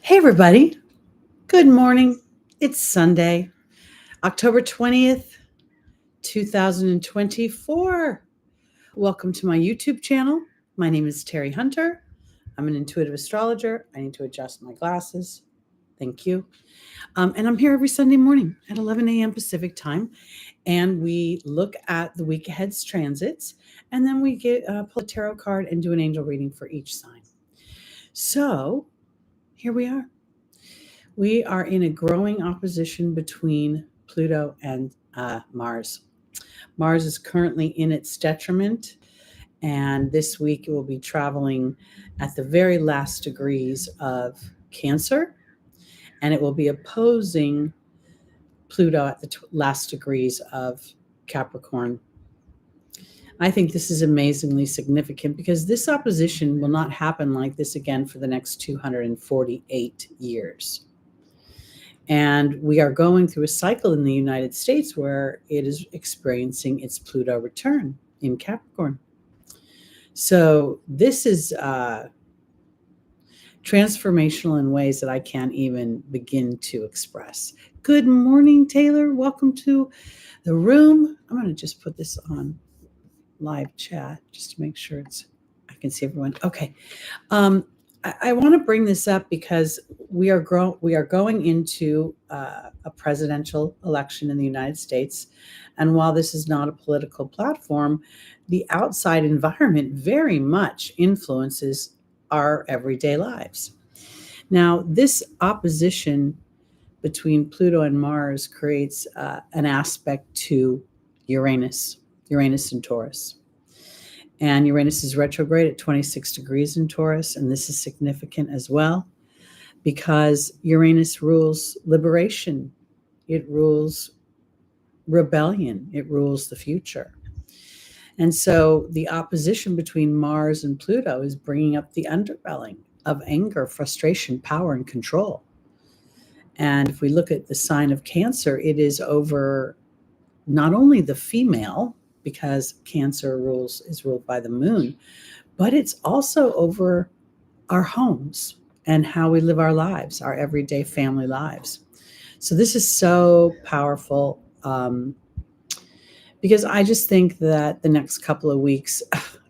Hey, everybody. Good morning. It's Sunday, October 20th, 2024. Welcome to my YouTube channel. My name is Teri Hunter. I'm an intuitive astrologer. I need to adjust my glasses. Thank you. And I'm here every Sunday morning at 11 a.m. Pacific time. And we look at the week ahead's transits. And then we pull a tarot card and do an angel reading for each sign. So here we are. We are in a growing opposition between Pluto and Mars. Mars is currently in its detriment, and this week it will be traveling at the very last degrees of Cancer, and it will be opposing Pluto at the last degrees of Capricorn. I think this is amazingly significant because this opposition will not happen like this again for the next 248 years. And we are going through a cycle in the United States where it is experiencing its Pluto return in Capricorn. So this is transformational in ways that I can't even begin to express. Good morning, Taylor. Welcome to the room. I'm going to just put this on live chat just to make sure I can see everyone. Okay. I want to bring this up because we are going into a presidential election in the United States. And while this is not a political platform, the outside environment very much influences our everyday lives. Now, this opposition between Pluto and Mars creates an aspect to Uranus and Taurus. And Uranus is retrograde at 26 degrees in Taurus. And this is significant as well because Uranus rules liberation. It rules rebellion. It rules the future. And so the opposition between Mars and Pluto is bringing up the underbelly of anger, frustration, power, and control. And if we look at the sign of Cancer, it is over not only the female, because Cancer is ruled by the moon, but it's also over our homes and how we live our lives, our everyday family lives. So this is so powerful because I just think that the next couple of weeks,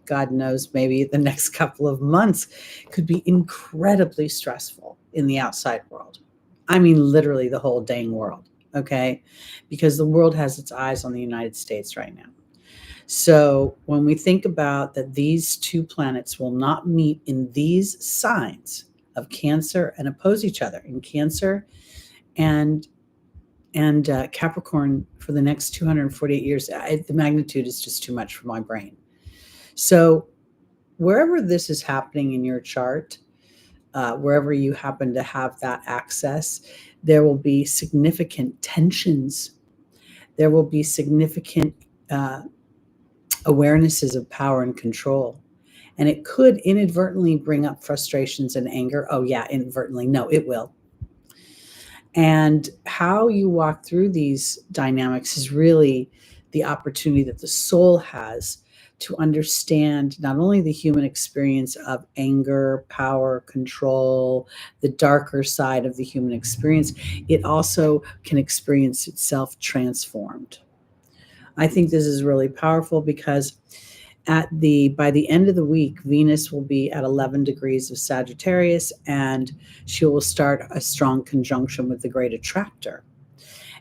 God knows, maybe the next couple of months could be incredibly stressful in the outside world. I mean, literally the whole dang world, okay? Because the world has its eyes on the United States right now. So when we think about that these two planets will not meet in these signs of Cancer and oppose each other in Cancer and Capricorn for the next 248 years, the magnitude is just too much for my brain. So wherever this is happening in your chart, wherever you happen to have that access, there will be significant tensions. There will be significant awarenesses of power and control. And it could inadvertently bring up frustrations and anger. Oh, yeah, inadvertently. No, it will. And how you walk through these dynamics is really the opportunity that the soul has to understand not only the human experience of anger, power, control, the darker side of the human experience, it also can experience itself transformed. I think this is really powerful because by the end of the week, Venus will be at 11 degrees of Sagittarius, and she will start a strong conjunction with the great attractor.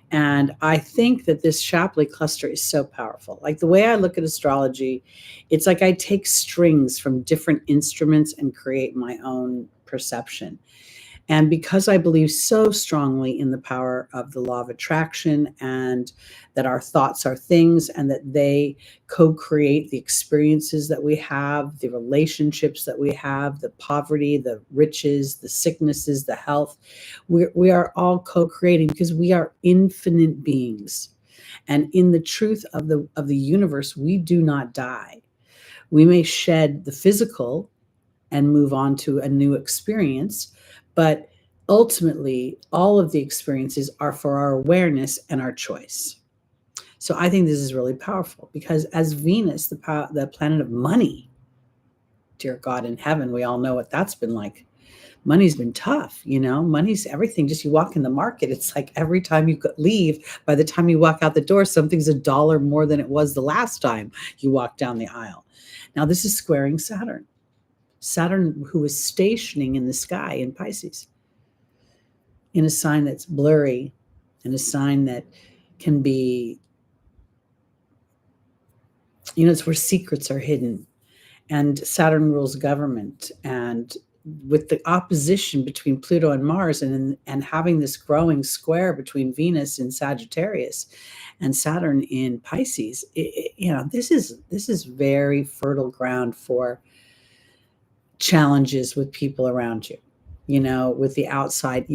And I think that this Shapley cluster is so powerful. Like the way I look at astrology, it's like I take strings from different instruments and create my own perception. And because I believe so strongly in the power of the law of attraction and that our thoughts are things and that they co-create the experiences that we have, the relationships that we have, the poverty, the riches, the sicknesses, the health, we are all co-creating because we are infinite beings. And in the truth of the universe, we do not die. We may shed the physical and move on to a new experience, but ultimately, all of the experiences are for our awareness and our choice. So I think this is really powerful because as Venus, the planet of money, dear God in heaven, we all know what that's been like money's been tough, money's everything. Just you walk in the market, it's like every time you leave, by the time you walk out the door, something's $1 more than it was the last time you walked down the aisle. Now this is squaring Saturn, who is stationing in the sky in Pisces, in a sign that's blurry, in a sign that can be, it's where secrets are hidden. And Saturn rules government. And with the opposition between Pluto and Mars, and having this growing square between Venus in Sagittarius and Saturn in Pisces, this is very fertile ground for challenges with people around you, with the outside,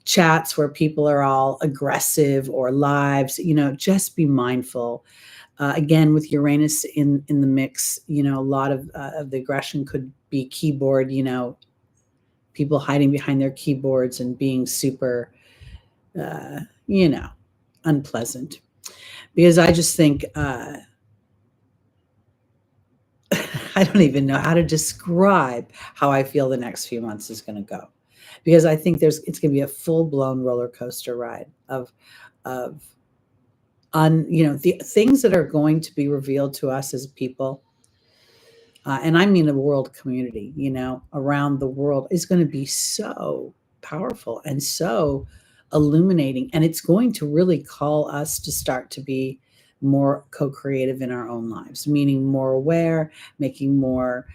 chats where people are all aggressive, or lives, just be mindful. Again, with Uranus in the mix, a lot of the aggression could be keyboard, people hiding behind their keyboards and being super, unpleasant. Because I just think, I don't even know how to describe how I feel the next few months is going to go, because I think it's going to be a full-blown roller coaster ride of the things that are going to be revealed to us as people. And I mean the world community, around the world, is going to be so powerful and so illuminating. And it's going to really call us to start to be more co-creative in our own lives, meaning more aware, making more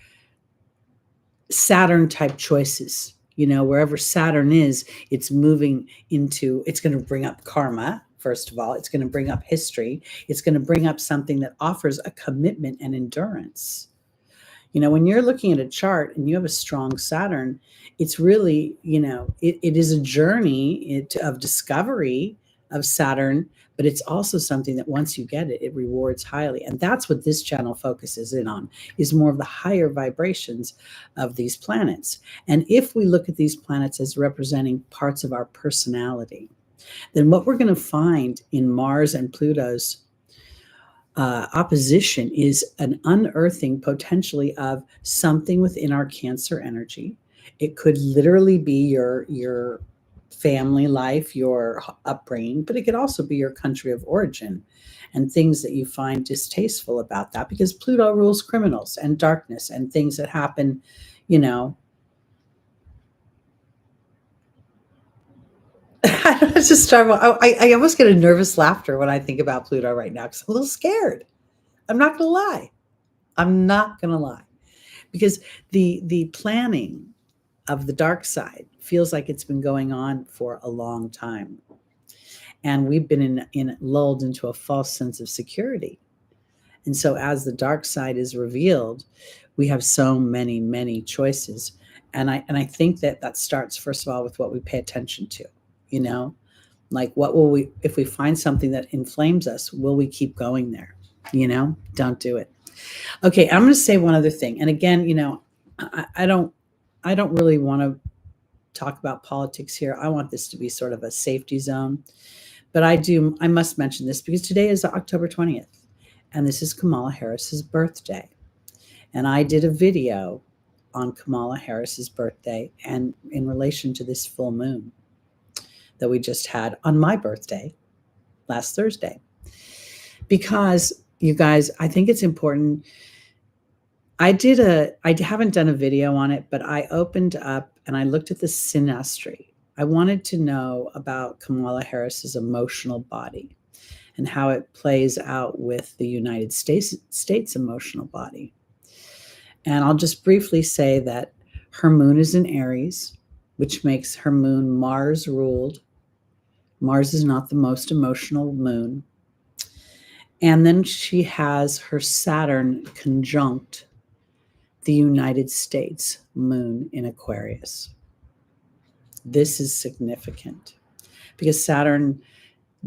Saturn type choices. Wherever Saturn is, it's moving into, it's going to bring up karma. First of all, it's going to bring up history. It's going to bring up something that offers a commitment and endurance. When you're looking at a chart and you have a strong Saturn, it's really, it is a journey of discovery of Saturn, but it's also something that once you get it, it rewards highly. And that's what this channel focuses in on, is more of the higher vibrations of these planets. And if we look at these planets as representing parts of our personality, then what we're going to find in Mars and Pluto's opposition is an unearthing potentially of something within our Cancer energy. It could literally be your family life, your upbringing, but it could also be your country of origin and things that you find distasteful about that, because Pluto rules criminals and darkness and things that happen, I almost get a nervous laughter when I think about Pluto right now, because I'm a little scared. I'm not going to lie. Because the planning of the dark side feels like it's been going on for a long time. And we've been lulled into a false sense of security. And so as the dark side is revealed, we have so many, many choices. And I think that starts, first of all, with what we pay attention to, like what will we, if we find something that inflames us, will we keep going there? Don't do it. Okay, I'm going to say one other thing. And again, I don't really want to talk about politics here. I want this to be sort of a safety zone. But I must mention this because today is October 20th, and this is Kamala Harris's birthday. And I did a video on Kamala Harris's birthday and in relation to this full moon that we just had on my birthday last Thursday. Because, you guys, I think it's important. I haven't done a video on it, but I opened up and I looked at the synastry. I wanted to know about Kamala Harris's emotional body and how it plays out with the United States emotional body. And I'll just briefly say that her moon is in Aries, which makes her moon Mars ruled. Mars is not the most emotional moon. And then she has her Saturn conjunct the United States moon in Aquarius. This is significant because Saturn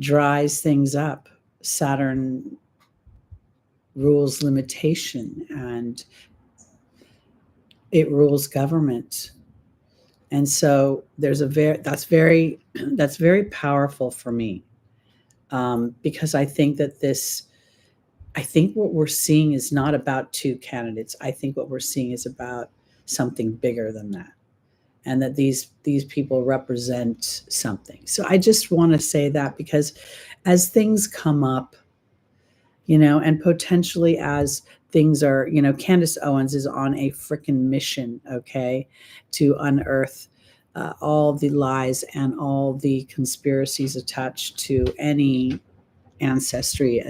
dries things up. Saturn rules limitation and it rules government. And so that's very powerful for me, because I think what we're seeing is not about two candidates. I think what we're seeing is about something bigger than that. and that these people represent something. So I just want to say that, because as things come up, and potentially as things are, Candace Owens is on a freaking mission, okay, to unearth all the lies and all the conspiracies attached to any ancestry,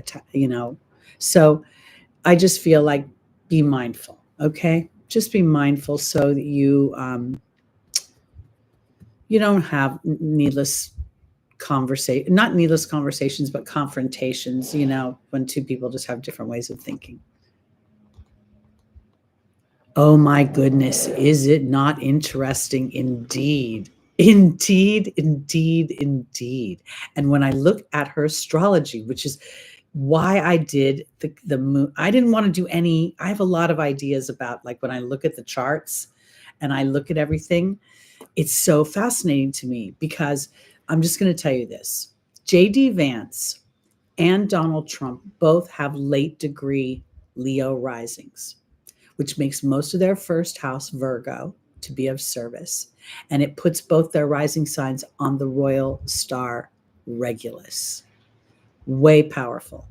So I just feel like, be mindful, okay? Just be mindful so that you don't have not needless conversations, but confrontations, when two people just have different ways of thinking. Oh my goodness, is it not interesting indeed? Indeed, indeed, indeed. And when I look at her astrology, which is why I did the moon, I didn't want to do I have a lot of ideas about, like, when I look at the charts and I look at everything, it's so fascinating to me, because I'm just going to tell you this. J.D. Vance and Donald Trump both have late degree Leo risings, which makes most of their first house Virgo to be of service. And it puts both their rising signs on the royal star Regulus. Way powerful.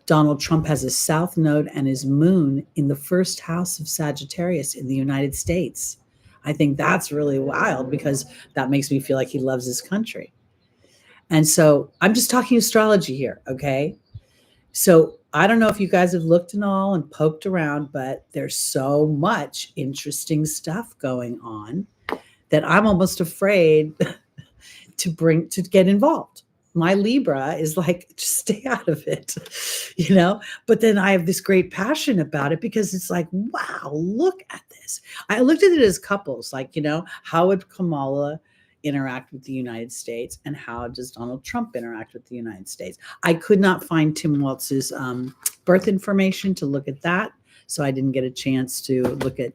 Donald Trump has a south node and his moon in the first house of Sagittarius in the United States. I think that's really wild, because that makes me feel like he loves his country. And so I'm just talking astrology here, okay? So I don't know if you guys have looked and all and poked around, but there's so much interesting stuff going on that I'm almost afraid to get involved. My Libra is like, just stay out of it, but then I have this great passion about it, because it's like, wow, look at this. I looked at it as couples, like, how would Kamala interact with the United States, and how does Donald Trump interact with the United States? I could not find Tim Waltz's birth information to look at that, so I didn't get a chance to look at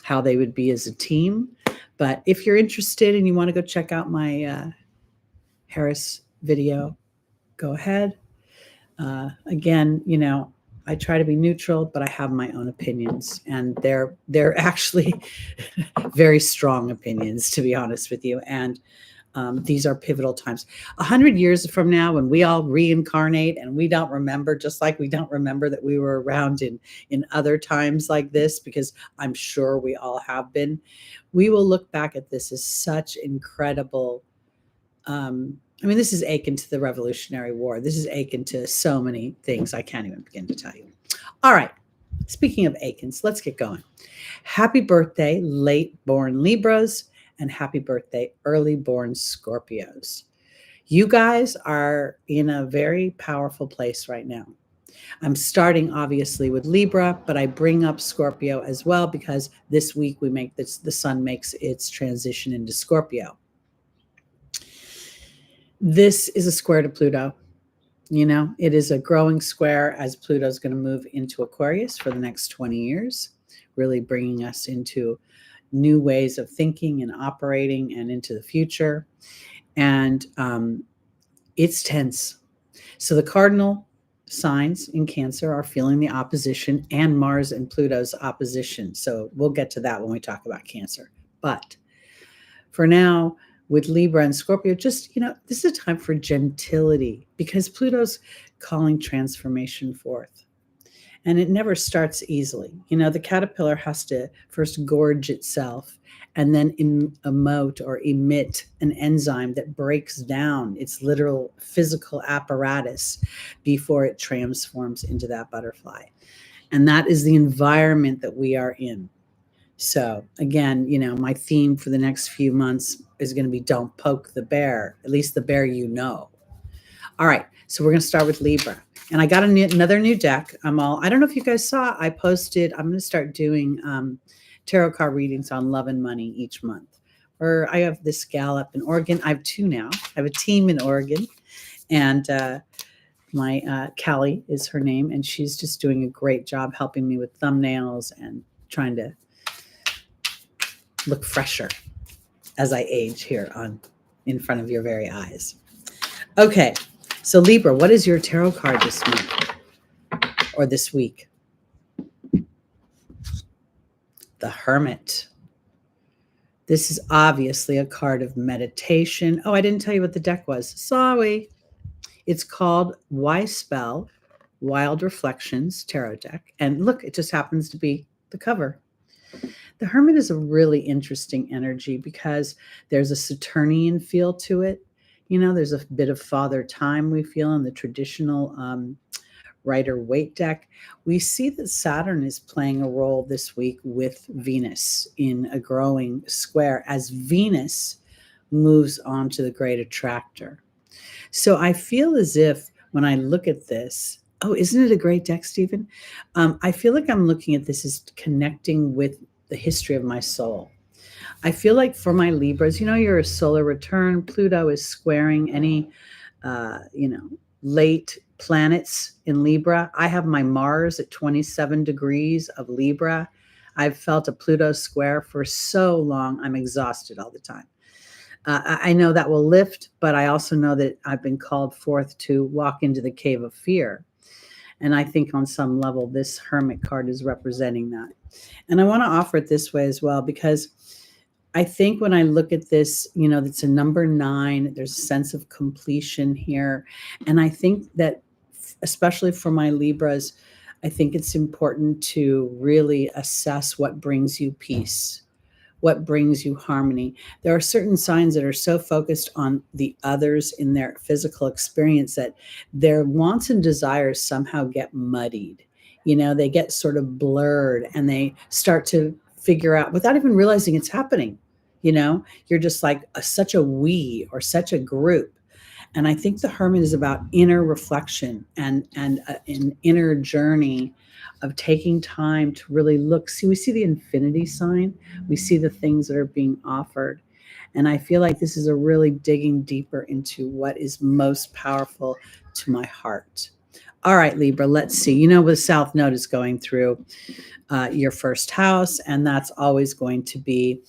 how they would be as a team. But if you're interested and you want to go check out my Harris video, go ahead. Again, I try to be neutral, but I have my own opinions, and they're actually very strong opinions, to be honest with you. And these are pivotal times. 100 years from now, when we all reincarnate and we don't remember, just like we don't remember that we were around in other times like this, because I'm sure we all have been, we will look back at this as such incredible. This is akin to the Revolutionary War. This is akin to so many things I can't even begin to tell you. All right. Speaking of akins, let's get going. Happy birthday, late born Libras, and happy birthday, early born Scorpios. You guys are in a very powerful place right now. I'm starting obviously with Libra, but I bring up Scorpio as well, because this week the sun makes its transition into Scorpio. This is a square to Pluto. It is a growing square, as Pluto is going to move into Aquarius for the next 20 years, really bringing us into new ways of thinking and operating and into the future. And it's tense. So the cardinal signs in Cancer are feeling the opposition, and Mars and Pluto's opposition. So we'll get to that when we talk about Cancer. But for now, with Libra and Scorpio, just, this is a time for gentility, because Pluto's calling transformation forth. And it never starts easily. The caterpillar has to first gorge itself and then emit an enzyme that breaks down its literal physical apparatus before it transforms into that butterfly. And that is the environment that we are in. So again, my theme for the next few months is going to be don't poke the bear, at least the bear All right, so we're going to start with Libra. And I got another new deck. I don't know if you guys saw, I posted, I'm going to start doing tarot card readings on love and money each month. Or I have this gal up in Oregon. I have two now. I have a team in Oregon. And my Callie is her name. And she's just doing a great job helping me with thumbnails and trying to look fresher as I age here in front of your very eyes. Okay, so Libra, what is your tarot card this month or this week? The the Hermit. This is obviously a card of meditation. Oh, I didn't tell you what the deck was. Sorry. It's called Why Spell Wild Reflections Tarot Deck. And look, it just happens to be the cover. The Hermit is a really interesting energy because there's a Saturnian feel to it. You know, there's a bit of Father Time we feel in the traditional Rider-Waite deck. We see that Saturn is playing a role this week with Venus in a growing square as Venus moves on to the great attractor. So I feel as if when I look at this, oh, isn't it a great deck, Stephen? I feel like I'm looking at this as connecting with the history of my soul. I feel like for my Libras, you know, you're a solar return. Pluto is squaring any, late planets in Libra. I have my Mars at 27 degrees of Libra. I've felt a Pluto square for so long. I'm exhausted all the time. I know that will lift, but I also know that I've been called forth to walk into the cave of fear. And I think on some level, this Hermit card is representing that. And I want to offer it this way as well, because I think when I look at this, you know, it's a number 9. There's a sense of completion here. And I think that, especially for my Libras, I think it's important to really assess what brings you peace, what brings you harmony. There are certain signs that are so focused on the others in their physical experience that their wants and desires somehow get muddied. You know, they get sort of blurred and they start to figure out without even realizing it's happening. You know, you're just like such a we or such a group. And I think the Hermit is about inner reflection and an inner journey of taking time to really look. See, we see the infinity sign. We see the things that are being offered. And I feel like this is a really digging deeper into what is most powerful to my heart. All right, Libra, let's see. You know, the South Node is going through your first house, and that's always going to be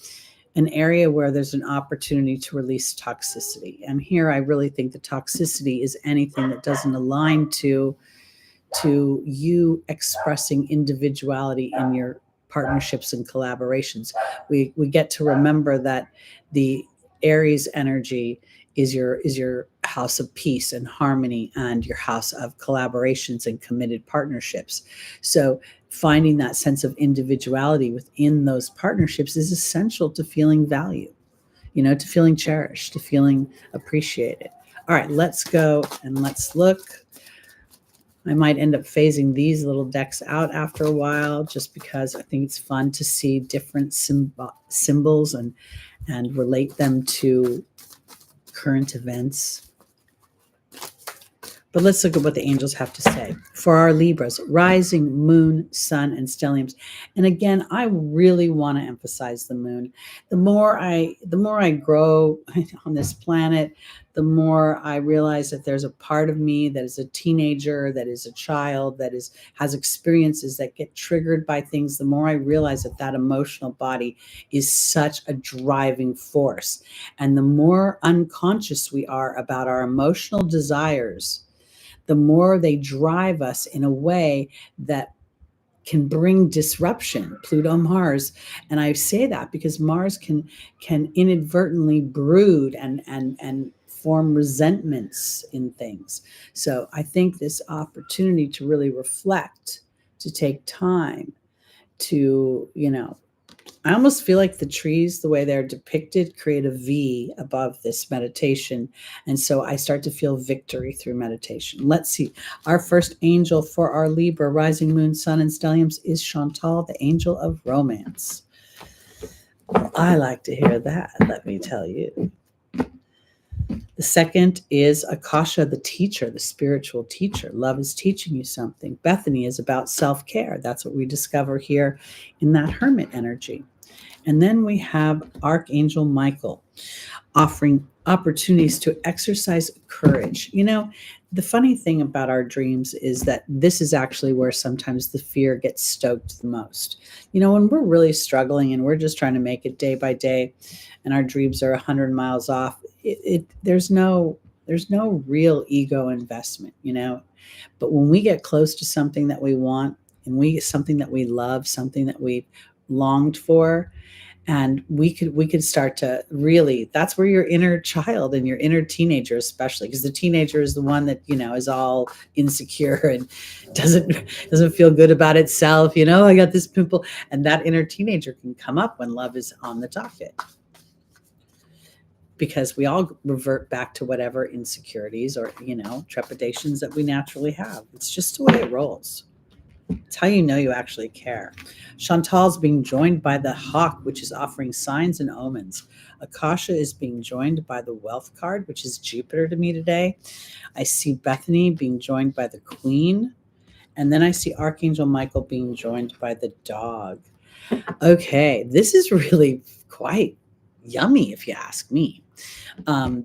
an area where there's an opportunity to release toxicity. And here I really think the toxicity is anything that doesn't align to you expressing individuality in your partnerships and collaborations. We get to remember that the Aries energy is your house of peace and harmony and your house of collaborations and committed partnerships. So finding that sense of individuality within those partnerships is essential to feeling value, you know, to feeling cherished, to feeling appreciated. All right, let's go and let's look. I might end up phasing these little decks out after a while just because I think it's fun to see different symbols and relate them to current events. But let's look at what the angels have to say. For our Libras, rising, moon, sun, and stelliums. And again, I really want to emphasize the moon. The more I grow on this planet, the more I realize that there's a part of me that is a teenager, that is a child, that has experiences that get triggered by things. The more I realize that emotional body is such a driving force. And the more unconscious we are about our emotional desires, the more they drive us in a way that can bring disruption. Pluto, Mars. And I say that because Mars can inadvertently brood and form resentments in things. So I think this opportunity to really reflect, to take time to, you know, I almost feel like the trees, the way they're depicted, create a V above this meditation. And so I start to feel victory through meditation. Let's see. Our first angel for our Libra, rising, moon, sun, and stelliums is Chantal, the angel of romance. I like to hear that, let me tell you. The second is Akasha, the teacher, the spiritual teacher. Love is teaching you something. Bethany is about self-care. That's what we discover here in that Hermit energy. And then we have Archangel Michael offering opportunities to exercise courage. You know, the funny thing about our dreams is that this is actually where sometimes the fear gets stoked the most. You know, when we're really struggling and we're just trying to make it day by day and our dreams are 100 miles off, there's no real ego investment, you know. But when we get close to something that we want and something that we love, something that we've longed for. And we could start to really, that's where your inner child and your inner teenager, especially, because the teenager is the one that, is all insecure and doesn't feel good about itself. I got this pimple, and that inner teenager can come up when love is on the docket, because we all revert back to whatever insecurities or, trepidations that we naturally have. It's just the way it rolls. It's how you know you actually care. Chantal's being joined by the hawk, which is offering signs and omens. Akasha is being joined by the wealth card, which is Jupiter to me today. I see Bethany being joined by the queen. And then I see Archangel Michael being joined by the dog. Okay, this is really quite yummy, if you ask me,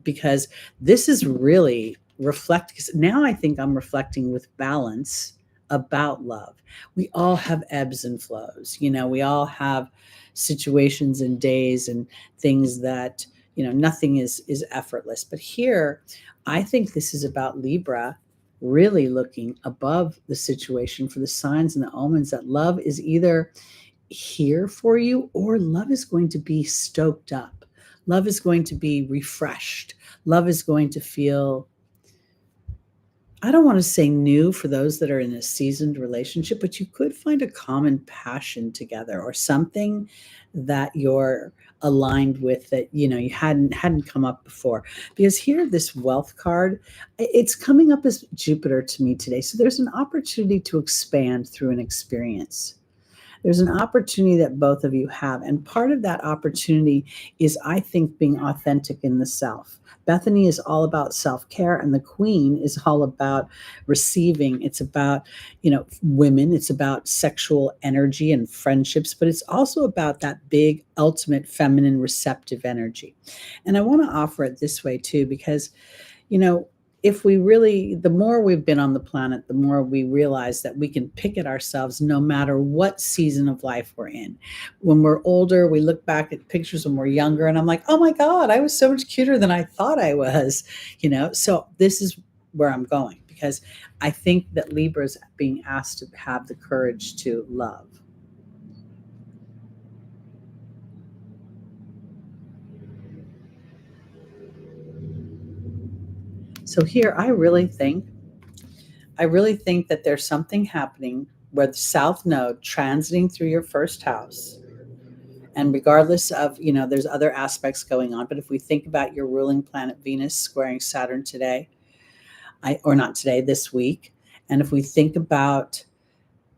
because this is really because now I think I'm reflecting with balance about love. We all have ebbs and flows. We all have situations and days and things that, nothing is effortless. But here, I think this is about Libra really looking above the situation for the signs and the omens that love is either here for you, or love is going to be stoked up. Love is going to be refreshed. Love is going to feel, I don't want to say new for those that are in a seasoned relationship, but you could find a common passion together, or something that you're aligned with that, you hadn't come up before. Because here, this wealth card, it's coming up as Jupiter to me today. So there's an opportunity to expand through an experience. There's an opportunity that both of you have. And part of that opportunity is, I think, being authentic in the self. Bethany is all about self-care, and the queen is all about receiving. It's about, women. It's about sexual energy and friendships, but it's also about that big, ultimate feminine receptive energy. And I want to offer it this way too, because, if we really, the more we've been on the planet, the more we realize that we can pick at ourselves no matter what season of life we're in. When we're older, we look back at pictures when we're younger, and I'm like, oh my God, I was so much cuter than I thought I was, So this is where I'm going, because I think that Libra is being asked to have the courage to love. So here, I really think that there's something happening where the South Node transiting through your first house, and regardless of, there's other aspects going on, but if we think about your ruling planet Venus squaring Saturn today, or not today, this week, and if we think about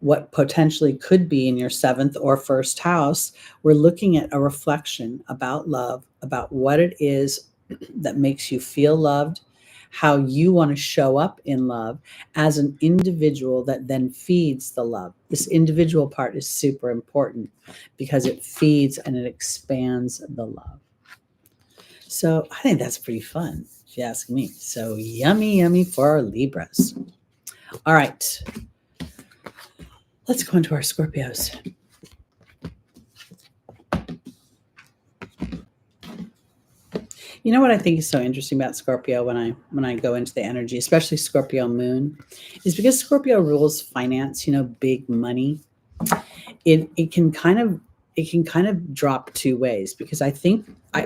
what potentially could be in your seventh or first house, we're looking at a reflection about love, about what it is that makes you feel loved, how you want to show up in love as an individual that then feeds the love. This individual part is super important because it feeds and it expands the love. So I think that's pretty fun, if you ask me. So yummy, yummy for our Libras. All right. Let's go into our Scorpios. You know what I think is so interesting about Scorpio when I go into the energy, especially Scorpio moon, is because Scorpio rules finance, big money. It can kind of drop two ways, because I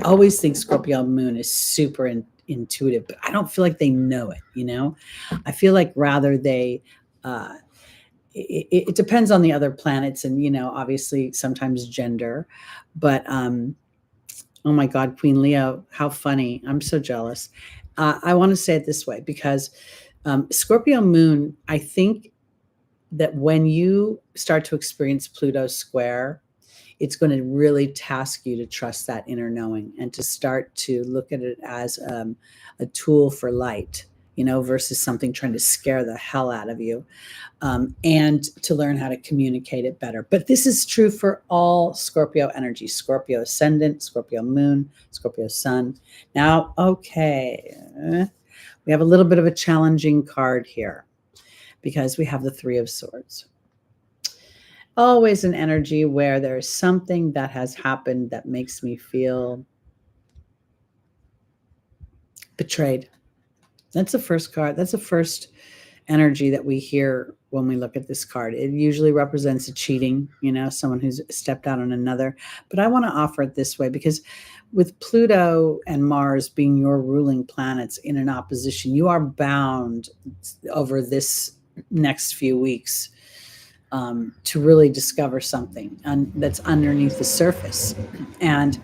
always think Scorpio moon is super intuitive, but I don't feel like they know it. I feel like rather they it depends on the other planets, and obviously sometimes gender, but oh my God, Queen Leo, how funny. I'm so jealous. I want to say it this way, because Scorpio moon, I think that when you start to experience Pluto square, it's going to really task you to trust that inner knowing and to start to look at it as a tool for light, versus something trying to scare the hell out of you. And to learn how to communicate it better. But this is true for all Scorpio energy: Scorpio ascendant, Scorpio moon, Scorpio sun. Now, okay, we have a little bit of a challenging card here, because we have the Three of Swords. Always an energy where there's something that has happened that makes me feel betrayed. That's the first card. That's the first energy that we hear when we look at this card. It usually represents a cheating, someone who's stepped out on another. But I want to offer it this way because with Pluto and Mars being your ruling planets in an opposition, you are bound over this next few weeks to really discover something that's underneath the surface. And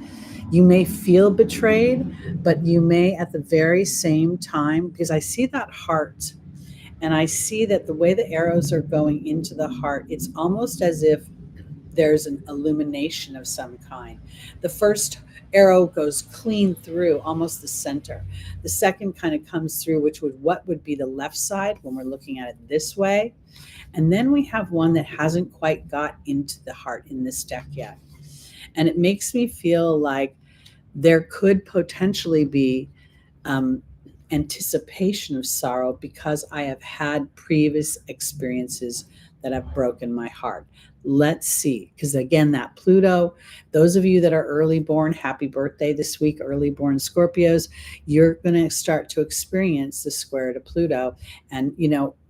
you may feel betrayed, but you may at the very same time, because I see that heart and I see that the way the arrows are going into the heart, it's almost as if there's an illumination of some kind. The first arrow goes clean through almost the center. The second kind of comes through, what would be the left side when we're looking at it this way. And then we have one that hasn't quite got into the heart in this deck yet. And it makes me feel like there could potentially be anticipation of sorrow because I have had previous experiences that have broken my heart. Let's see, because again, that Pluto, those of you that are early born, happy birthday this week, early born Scorpios, you're going to start to experience the square to Pluto. And,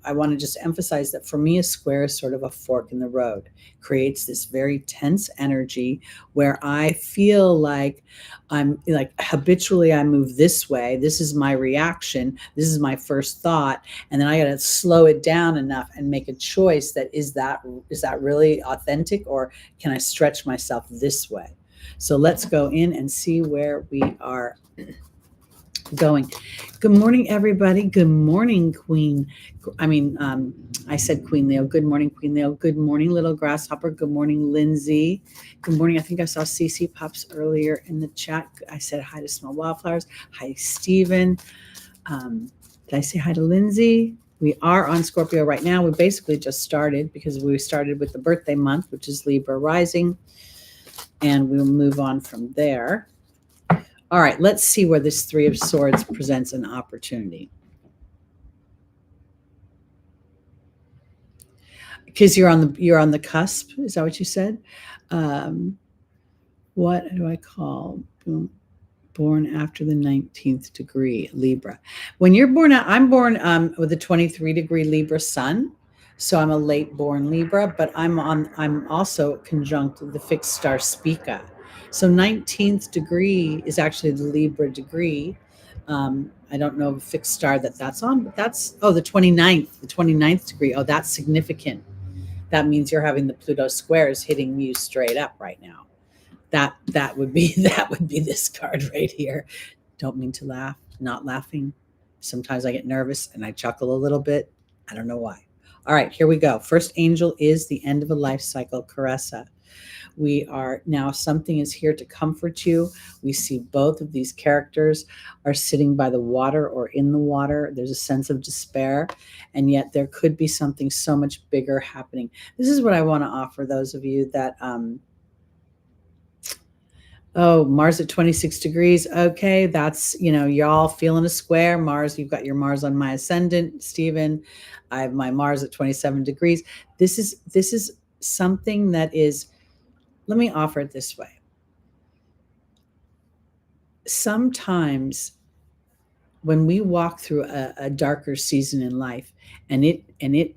I want to just emphasize that for me, a square is sort of a fork in the road, creates this very tense energy where I feel like I'm like habitually I move this way. This is my reaction. This is my first thought. And then I got to slow it down enough and make a choice that is that really authentic, or can I stretch myself this way? So let's go in and see where we are going. Good morning, everybody. Good morning, Queen. I said Queen Leo. Good morning, Queen Leo. Good morning, Little Grasshopper. Good morning, Lindsay. Good morning. I think I saw Cece pops earlier in the chat. I said hi to Small Wildflowers. Hi, Stephen. Did I say hi to Lindsay? We are on Scorpio right now. We basically just started because we started with the birthday month, which is Libra rising. And we'll move on from there. All right, let's see where this Three of Swords presents an opportunity. Because you're on the cusp, is that what you said? What do I call born after the 19th degree, Libra? When you're born, I'm born with a 23-degree Libra sun, so I'm a late born Libra, but I'm also conjunct the fixed star Spica. So 19th degree is actually the Libra degree. I don't know the fixed star that's on, but that's, the 29th degree. Oh, that's significant. That means you're having the Pluto squares hitting you straight up right now. That would be this card right here. Don't mean to laugh, not laughing. Sometimes I get nervous and I chuckle a little bit. I don't know why. All right, here we go. First angel is the end of a life cycle, Caressa. We are now, something is here to comfort you. We see both of these characters are sitting by the water or in the water. There's a sense of despair, and yet there could be something so much bigger happening. This is what I want to offer those of you that, Mars at 26 degrees. Okay, that's, y'all feeling a square. Mars, you've got your Mars on my ascendant, Stephen. I have my Mars at 27 degrees. This is something that is, let me offer it this way. Sometimes when we walk through a darker season in life and it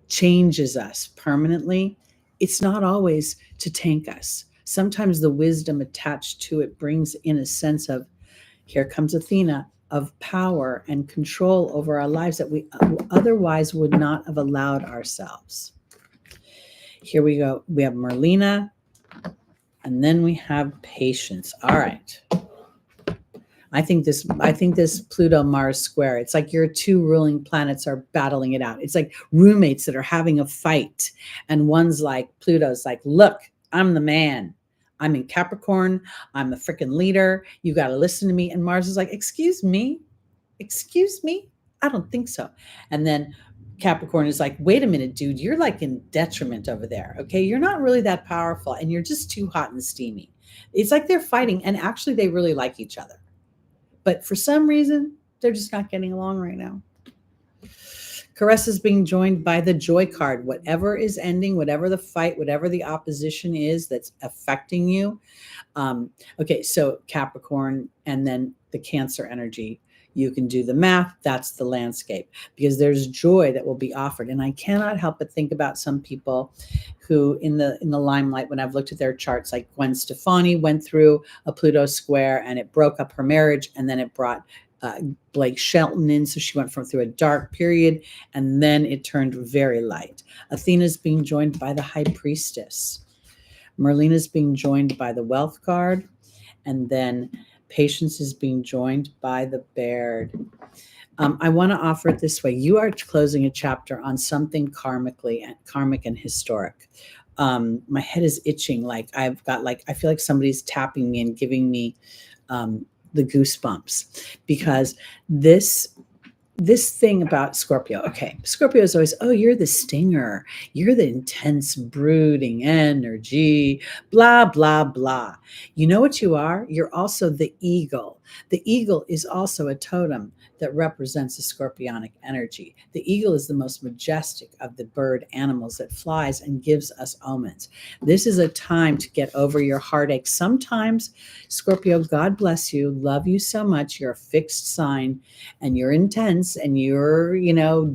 changes us permanently, it's not always to tank us. Sometimes the wisdom attached to it brings in a sense of, here comes Athena, of power and control over our lives that we otherwise would not have allowed ourselves. Here we go. We have Merlina, and then we have patience. All right. I think this Pluto Mars square, it's like your two ruling planets are battling it out. It's like roommates that are having a fight. And one's like, Pluto's like, look, I'm the man. I'm in Capricorn. I'm the freaking leader. You got to listen to me. And Mars is like, excuse me? I don't think so. And then Capricorn is like, wait a minute, dude, you're like in detriment over there. Okay. You're not really that powerful and you're just too hot and steamy. It's like they're fighting, and actually they really like each other. But for some reason, they're just not getting along right now. Caressa is being joined by the joy card. Whatever is ending, whatever the fight, whatever the opposition is that's affecting you. Okay, so Capricorn and then the Cancer energy. You can do the math. That's the landscape, because there's joy that will be offered. And I cannot help but think about some people who in the limelight, when I've looked at their charts, like Gwen Stefani went through a Pluto square and it broke up her marriage, and then it brought Blake Shelton in. So she went through a dark period, and then it turned very light. Athena's being joined by the High Priestess. Merlina's being joined by the Wealth card. And then Patience is being joined by the Baird. I want to offer it this way. You are closing a chapter on something karmic and historic. My head is itching. Like I feel like somebody's tapping me and giving me the goosebumps, because this thing about Scorpio. Okay, Scorpio is always, oh, you're the stinger. You're the intense, brooding energy, blah, blah, blah. You know what you are? You're also the eagle. The eagle is also a totem that represents the scorpionic energy. The eagle is the most majestic of the bird animals that flies and gives us omens. This is a time to get over your heartache. Sometimes, Scorpio, God bless you, love you so much. You're a fixed sign and you're intense and you're,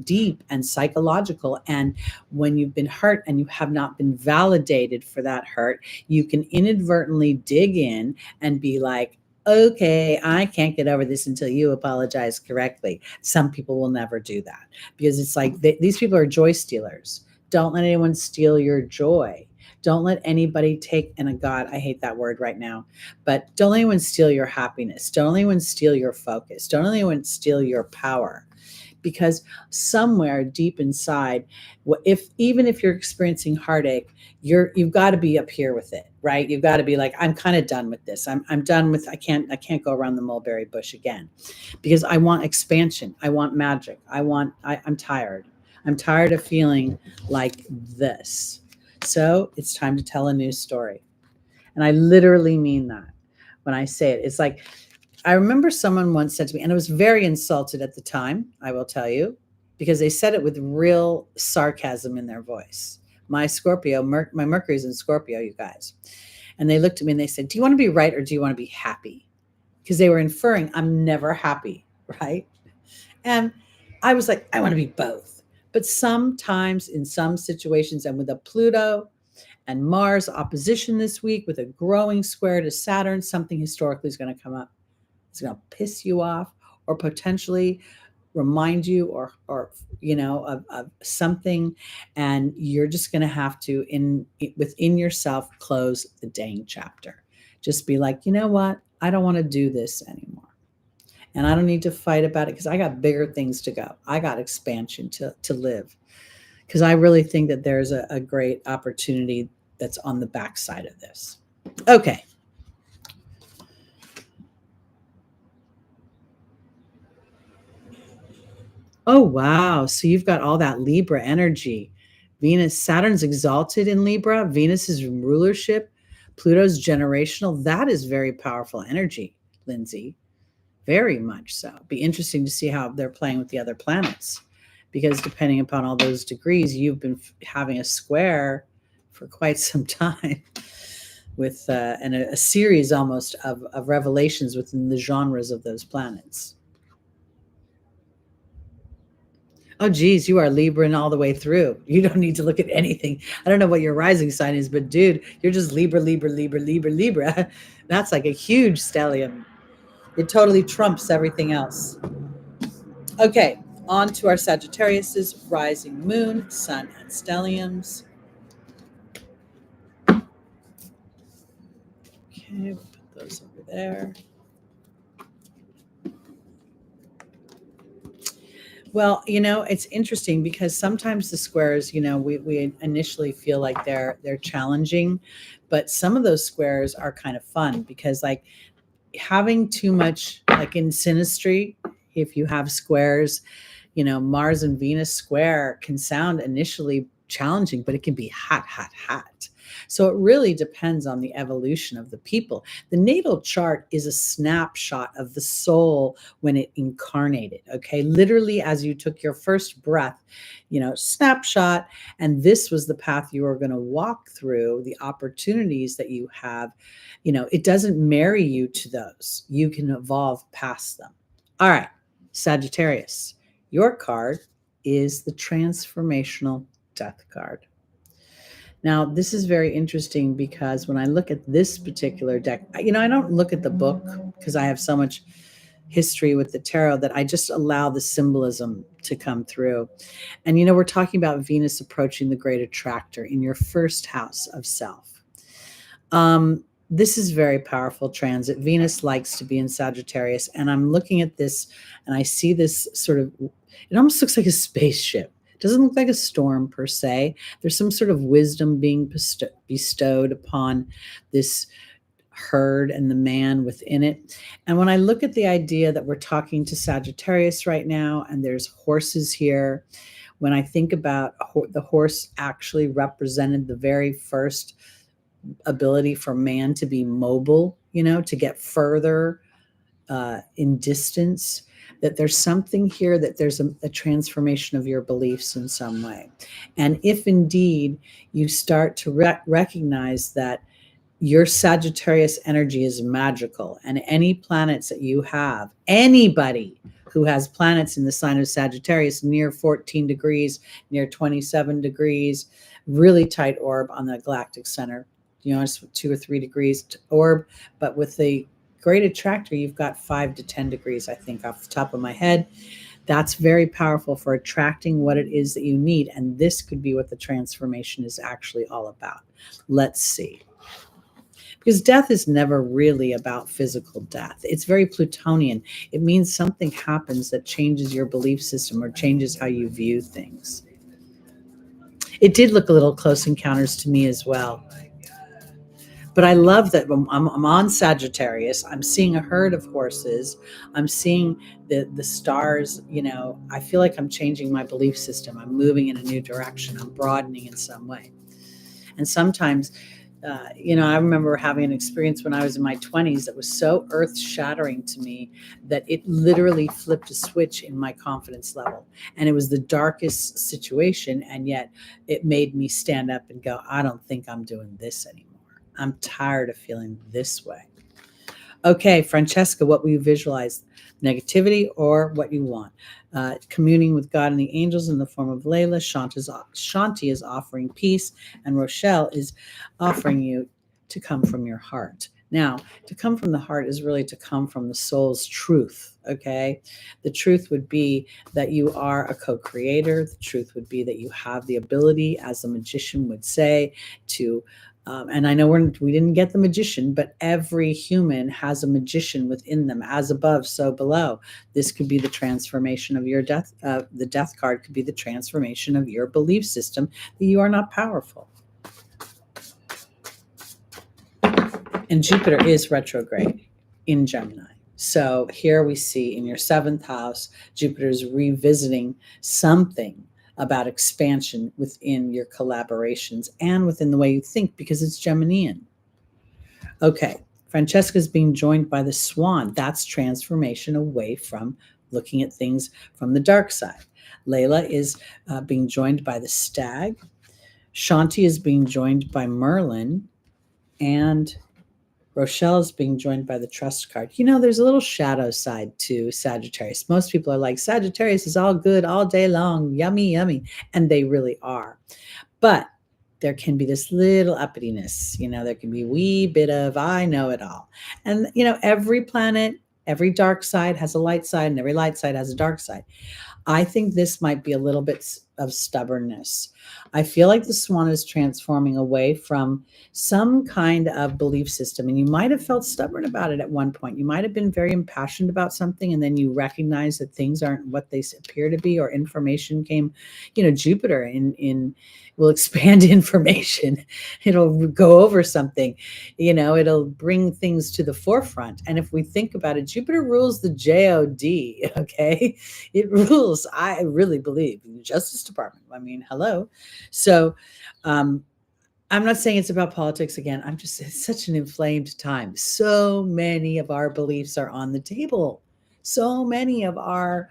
deep and psychological. And when you've been hurt and you have not been validated for that hurt, you can inadvertently dig in and be like, okay, I can't get over this until you apologize correctly. Some people will never do that, because it's like these people are joy stealers. Don't let anyone steal your joy. Don't let anybody take, and God, I hate that word right now, but don't let anyone steal your happiness. Don't let anyone steal your focus. Don't let anyone steal your power. Because somewhere deep inside, even if you're experiencing heartache, you've got to be up here with it, right? You've got to be like, I'm kind of done with this. I'm done with. I can't go around the mulberry bush again, because I want expansion. I want magic. I'm tired. I'm tired of feeling like this. So it's time to tell a new story, and I literally mean that when I say it. It's like, I remember someone once said to me, and I was very insulted at the time, I will tell you, because they said it with real sarcasm in their voice. My Mercury's in Scorpio, you guys. And they looked at me and they said, do you want to be right or do you want to be happy? Because they were inferring I'm never happy, right? And I was like, I want to be both. But sometimes in some situations, and with a Pluto and Mars opposition this week with a growing square to Saturn, something historically is going to come up. It's going to piss you off, or potentially remind you or of something, and you're just going to have to within yourself close the dang chapter. Just be like, you know what? I don't want to do this anymore, and I don't need to fight about it, because I got bigger things to go. I got expansion to live, because I really think that there's a great opportunity that's on the backside of this. Okay. Oh, wow. So you've got all that Libra energy. Saturn's exalted in Libra. Venus is rulership. Pluto's generational. That is very powerful energy, Lindsay. Very much so. Be interesting to see how they're playing with the other planets, because depending upon all those degrees, you've been having a square for quite some time with and a series almost of revelations within the genres of those planets. Oh, geez, you are Libra all the way through. You don't need to look at anything. I don't know what your rising sign is, but dude, you're just Libra, Libra, Libra, Libra, Libra. That's like a huge stellium. It totally trumps everything else. Okay, on to our Sagittarius's rising moon, sun, and stelliums. Okay, we'll put those over there. Well, it's interesting, because sometimes the squares, we initially feel like they're challenging, but some of those squares are kind of fun, because like having too much, like in synastry, if you have squares, Mars and Venus square can sound initially challenging, but it can be hot, hot, hot. So it really depends on the evolution of the people. The natal chart is a snapshot of the soul when it incarnated. Okay. Literally, as you took your first breath, snapshot. And this was the path you were going to walk through, the opportunities that you have. It doesn't marry you to those. You can evolve past them. All right. Sagittarius, your card is the transformational death card. Now, this is very interesting because when I look at this particular deck, I don't look at the book because I have so much history with the tarot that I just allow the symbolism to come through. And, we're talking about Venus approaching the great attractor in your first house of self. This is very powerful transit. Venus likes to be in Sagittarius. And I'm looking at this and I see this sort of, it almost looks like a spaceship. It doesn't look like a storm per se. There's some sort of wisdom being bestowed upon this herd and the man within it. And when I look at the idea that we're talking to Sagittarius right now, and there's horses here, when I think about the horse actually represented the very first ability for man to be mobile, to get further in distance, that there's something here, that there's a transformation of your beliefs in some way. And if indeed you start to recognize that your Sagittarius energy is magical, and any planets that you have, anybody who has planets in the sign of Sagittarius near 14 degrees, near 27 degrees, really tight orb on the galactic center, it's 2 or 3 degrees orb, but with the great attractor, you've got 5 to 10 degrees, I think, off the top of my head. That's very powerful for attracting what it is that you need. And this could be what the transformation is actually all about. Let's see. Because death is never really about physical death. It's very Plutonian. It means something happens that changes your belief system or changes how you view things. It did look a little Close Encounters to me as well. But I love that I'm on Sagittarius. I'm seeing a herd of horses. I'm seeing the stars. I feel like I'm changing my belief system. I'm moving in a new direction. I'm broadening in some way. And sometimes, I remember having an experience when I was in my 20s that was so earth-shattering to me that it literally flipped a switch in my confidence level. And it was the darkest situation, and yet it made me stand up and go, I don't think I'm doing this anymore. I'm tired of feeling this way. Okay, Francesca, what will you visualize? Negativity or what you want? Communing with God and the angels in the form of Layla. Shanti is offering peace, and Rochelle is offering you to come from your heart. Now, to come from the heart is really to come from the soul's truth, okay? The truth would be that you are a co-creator. The truth would be that you have the ability, as the magician would say, to and I know we didn't get the magician, but every human has a magician within them, as above, so below. This could be the transformation of your death. The death card could be the transformation of your belief system that you are not powerful. And Jupiter is retrograde in Gemini. So here we see in your 7th house, Jupiter's revisiting something about expansion within your collaborations and within the way you think, because it's Geminian. Okay, Francesca's being joined by the swan. That's transformation away from looking at things from the dark side. Layla is being joined by the stag. Shanti is being joined by Merlin. And Rochelle is being joined by the trust card. There's a little shadow side to Sagittarius. Most people are like, Sagittarius is all good all day long, yummy, yummy. And they really are. But there can be this little uppityness. There can be a wee bit of, I know it all. And, every planet, every dark side has a light side, and every light side has a dark side. I think this might be a little bit of stubbornness. I feel like the swan is transforming away from some kind of belief system, and you might have felt stubborn about it at one point. You might have been very impassioned about something, and then you recognize that things aren't what they appear to be, or information came. Jupiter in will expand information. It'll go over something. It'll bring things to the forefront. And if we think about it, Jupiter rules the JOD. Okay, it rules. I really believe in the Justice Department. I mean, hello. So I'm not saying it's about politics again. It's such an inflamed time. So many of our beliefs are on the table. So many of our,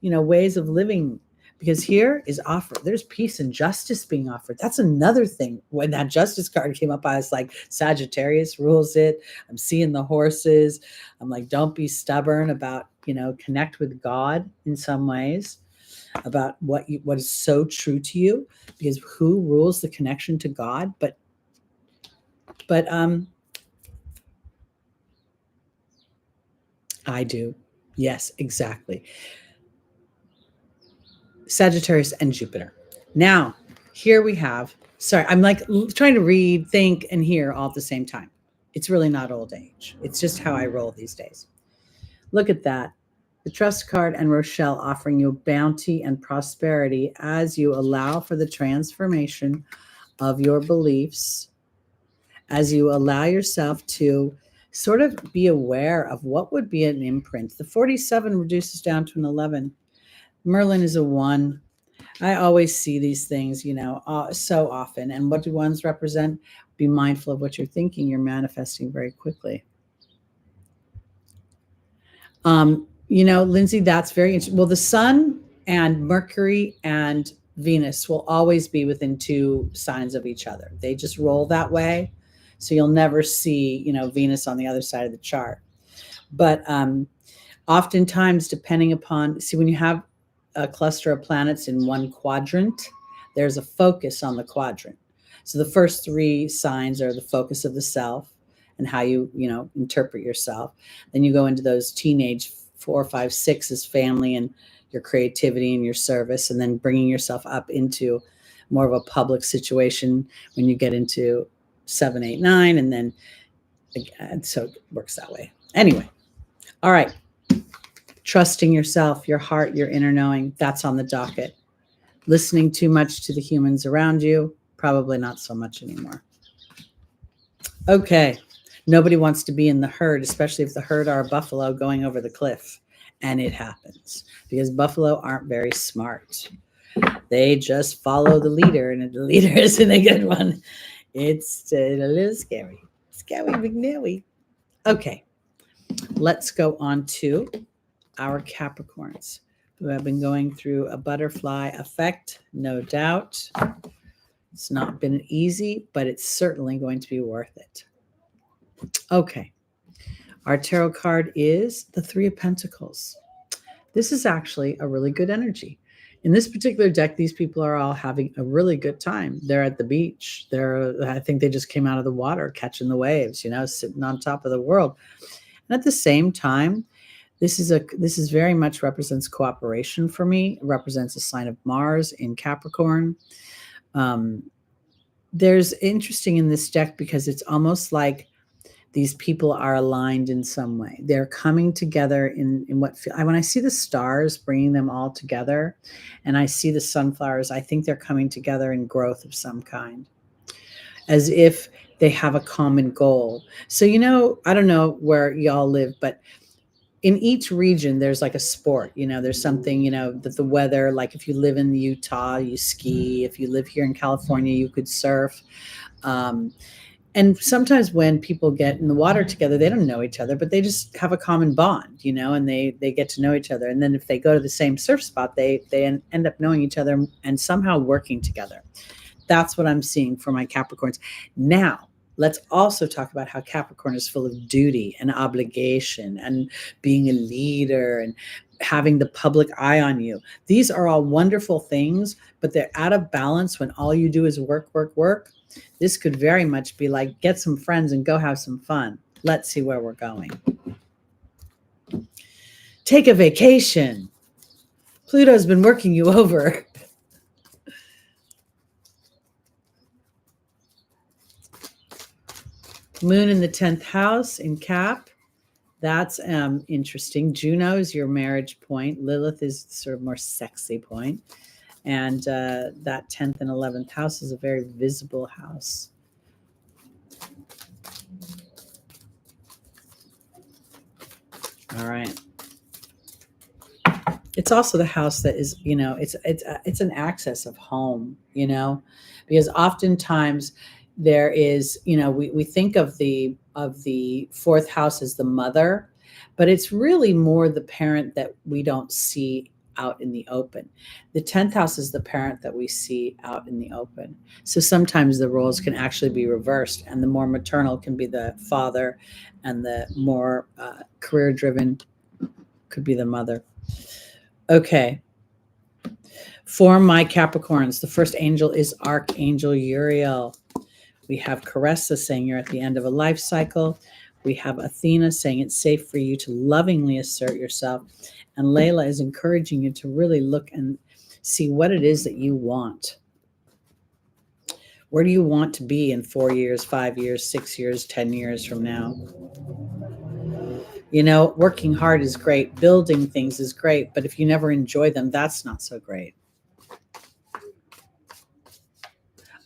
ways of living, because here is offered. There's peace and justice being offered. That's another thing. When that justice card came up, I was like, Sagittarius rules it. I'm seeing the horses. I'm like, don't be stubborn about connect with God in some ways about what is so true to you, because who rules the connection to God? But I do. Yes, exactly. Sagittarius and Jupiter. Now, here we have, sorry, I'm like trying to read, think, and hear all at the same time. It's really not old age. It's just how I roll these days. Look at that. The Trust card and Rochelle offering you bounty and prosperity as you allow for the transformation of your beliefs, as you allow yourself to sort of be aware of what would be an imprint. The 47 reduces down to an 11. Merlin is a 1. I always see these things, so often. And what do ones represent? Be mindful of what you're thinking. You're manifesting very quickly. Lindsay, that's very interesting. Well, the sun and Mercury and Venus will always be within 2 signs of each other. They just roll that way. So you'll never see, Venus on the other side of the chart. But oftentimes, depending upon, when you have a cluster of planets in one quadrant, there's a focus on the quadrant. So the first 3 signs are the focus of the self and how you, interpret yourself. Then you go into those teenage 4, 5, 6 is family and your creativity and your service, and then bringing yourself up into more of a public situation when you get into 7, 8, 9, and then again, so it works that way. Anyway, all right. Trusting yourself, your heart, your inner knowing, that's on the docket. Listening too much to the humans around you, probably not so much anymore. Okay. Nobody wants to be in the herd, especially if the herd are a buffalo going over the cliff. And it happens because buffalo aren't very smart. They just follow the leader, and the leader isn't a good one. It's a little scary. Scary McNewy. Okay. Let's go on to our Capricorns, who have been going through a butterfly effect, no doubt. It's not been easy, but it's certainly going to be worth it. Okay. Our tarot card is the 3 of Pentacles. This is actually a really good energy. In this particular deck, these people are all having a really good time. They're at the beach. I think they just came out of the water, catching the waves, sitting on top of the world. And at the same time, this is very much represents cooperation for me. It represents a sign of Mars in Capricorn. There's interesting in this deck because it's almost like these people are aligned in some way. They're coming together in when I see the stars bringing them all together, and I see the sunflowers, I think they're coming together in growth of some kind, as if they have a common goal. So, I don't know where y'all live, but in each region, there's like a sport, there's something, that the weather, like if you live in Utah, you ski. If you live here in California, you could surf. And sometimes when people get in the water together, they don't know each other, but they just have a common bond, and they get to know each other. And then if they go to the same surf spot, they end up knowing each other and somehow working together. That's what I'm seeing for my Capricorns. Now, let's also talk about how Capricorn is full of duty and obligation and being a leader and having the public eye on you. These are all wonderful things, but they're out of balance when all you do is work, work, work. This could very much be like, get some friends and go have some fun. Let's see where we're going. Take a vacation. Pluto's been working you over. Moon in the 10th house in Cap. That's interesting. Juno is your marriage point. Lilith is sort of more sexy point. And that 10th and 11th house is a very visible house. All right. It's also the house that is, it's an access of home, because oftentimes there is, we think of the 4th house as the mother, but it's really more the parent that we don't see out in the open. The 10th house is the parent that we see out in the open. So sometimes the roles can actually be reversed, and the more maternal can be the father, and the more career-driven Could be the mother. Okay. For my Capricorns, the first angel is Archangel Uriel. We have Caressa saying you're at the end of a life cycle. We have Athena saying it's safe for you to lovingly assert yourself. And Layla is encouraging you to really look and see what it is that you want. Where do you want to be in 4 years, 5 years, 6 years, 10 years from now? You know, working hard is great. Building things is great. But if you never enjoy them, that's not so great.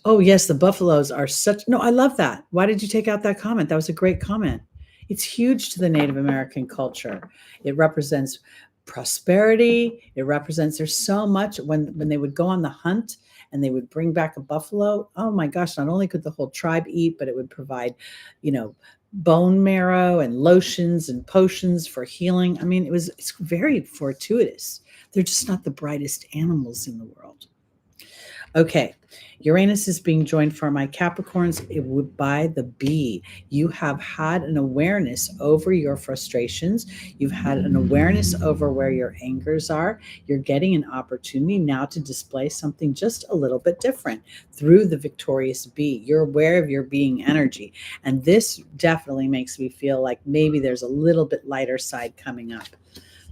Oh, yes, the buffaloes are such... No, I love that. Why did you take out that comment? That was a great comment. It's huge to the Native American culture. It represents prosperity. It represents... There's so much... When they would go on the hunt and they would bring back a buffalo, oh my gosh, not only could the whole tribe eat, but it would provide, you know, bone marrow and lotions and potions for healing. I mean, it's very fortuitous. They're just not the brightest animals in the world. Okay, Uranus is being joined for my Capricorns by the bee. You have had an awareness over your frustrations. You've had an awareness over where your angers are. You're getting an opportunity now to display something just a little bit different through the victorious bee. You're aware of your being energy. And this definitely makes me feel like maybe there's a little bit lighter side coming up,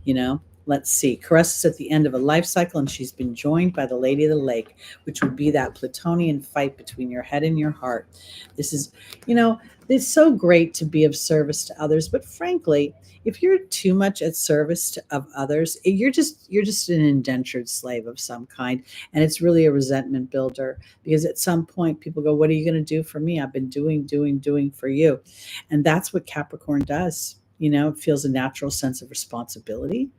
you know? Let's see. Caress is at the end of a life cycle, and she's been joined by the Lady of the Lake, which would be that Plutonian fight between your head and your heart. This is, you know, it's so great to be of service to others, but frankly, if you're too much at service of others, you're just an indentured slave of some kind, and it's really a resentment builder, because at some point people go, what are you going to do for me? I've been doing for you. And that's what Capricorn does. You know, it feels a natural sense of responsibility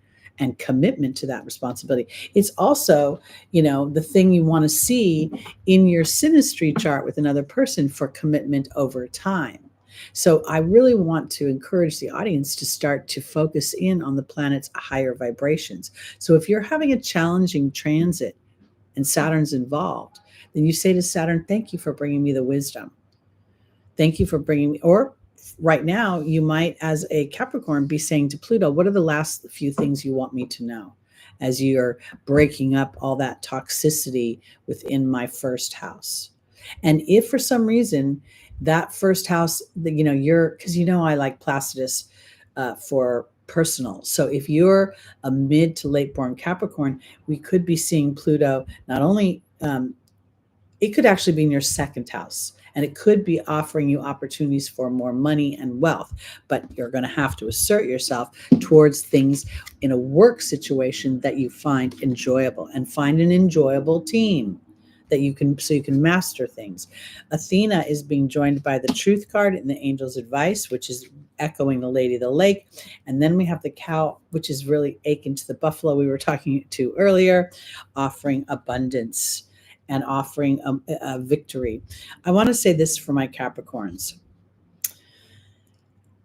and commitment to that responsibility. It's also, you know, the thing you want to see in your synastry chart with another person for commitment over time. So I really want to encourage the audience to start to focus in on the planet's higher vibrations. So if you're having a challenging transit and Saturn's involved, then you say to Saturn, thank you for bringing me the wisdom. Thank you for bringing me, or right now, you might, as a Capricorn, be saying to Pluto, what are the last few things you want me to know as you're breaking up all that toxicity within my first house? And if for some reason that first house, you know, because you know I like Placidus for personal. So if you're a mid to late born Capricorn, we could be seeing Pluto not only, it could actually be in your second house. And it could be offering you opportunities for more money and wealth, but you're going to have to assert yourself towards things in a work situation that you find enjoyable, and find an enjoyable team that you can, so you can master things. Athena is being joined by the Truth card in the Angel's Advice, which is echoing the Lady of the Lake. And then we have the Cow, which is really akin to the buffalo we were talking to earlier, offering abundance and offering a victory. I want to say this for my Capricorns.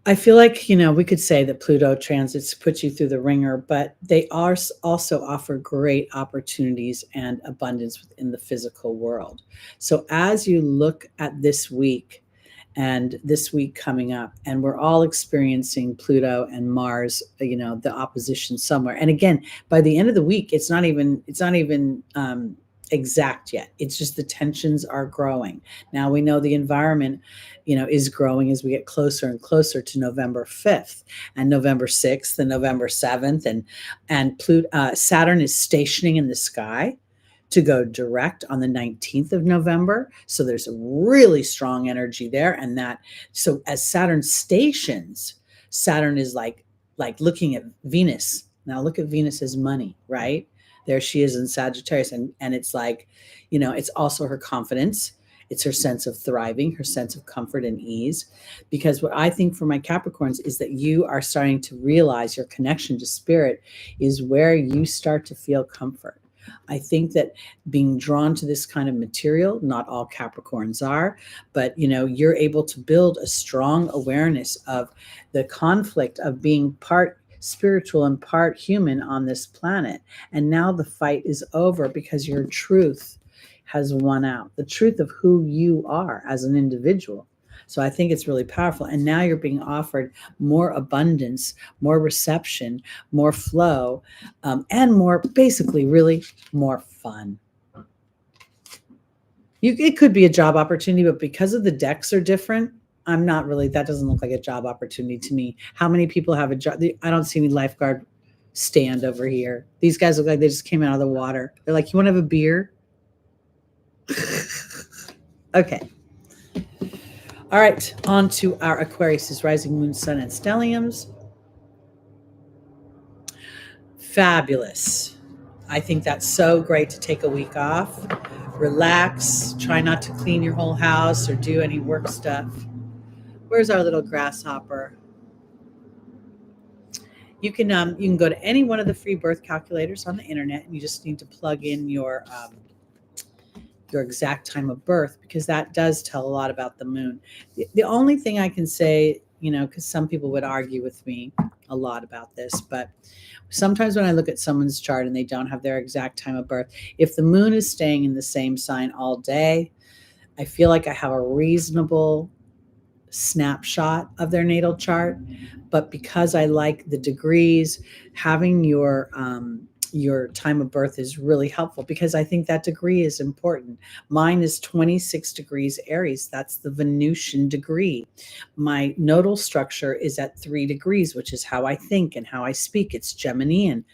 I feel like, you know, we could say that Pluto transits put you through the ringer, but they are also offer great opportunities and abundance within the physical world. So as you look at this week and this week coming up, and we're all experiencing Pluto and Mars, you know, the opposition somewhere. And again, by the end of the week, it's not even exact yet. It's just the tensions are growing. Now we know the environment, you know, is growing as we get closer and closer to November 5th and November 6th and November 7th, and Saturn is stationing in the sky to go direct on the 19th of November. So there's a really strong energy there. And that, so as Saturn stations, Saturn is like looking at Venus. Now look at Venus as money, right? There she is in Sagittarius. And it's like, you know, it's also her confidence. It's her sense of thriving, her sense of comfort and ease. Because what I think for my Capricorns is that you are starting to realize your connection to spirit is where you start to feel comfort. I think that being drawn to this kind of material, not all Capricorns are, but, you know, you're able to build a strong awareness of the conflict of being part spiritual and part human on this planet. And now the fight is over because your truth has won out, the truth of who you are as an individual. So I think it's really powerful. And now you're being offered more abundance, more reception, more flow, and more, basically, really more fun. It could be a job opportunity, but because of the decks are different, I'm not really, that doesn't look like a job opportunity to me. How many people have a job? I don't see any lifeguard stand over here. These guys look like they just came out of the water. They're like, you want to have a beer? Okay. All right, on to our Aquarius, rising, moon, sun, and stelliums. Fabulous. I think that's so great to take a week off, relax, try not to clean your whole house or do any work stuff. Where's our little grasshopper? You can go to any one of the free birth calculators on the internet, and you just need to plug in your exact time of birth, because that does tell a lot about the moon. The only thing I can say, because some people would argue with me a lot about this, but sometimes when I look at someone's chart and they don't have their exact time of birth, if the moon is staying in the same sign all day, I feel like I have a reasonable snapshot of their natal chart. But because I like the degrees, having your time of birth is really helpful, because I think that degree is important. Mine is 26 degrees Aries. That's the Venusian degree. My nodal structure is at 3 degrees, which is how I think and how I speak. It's Geminian.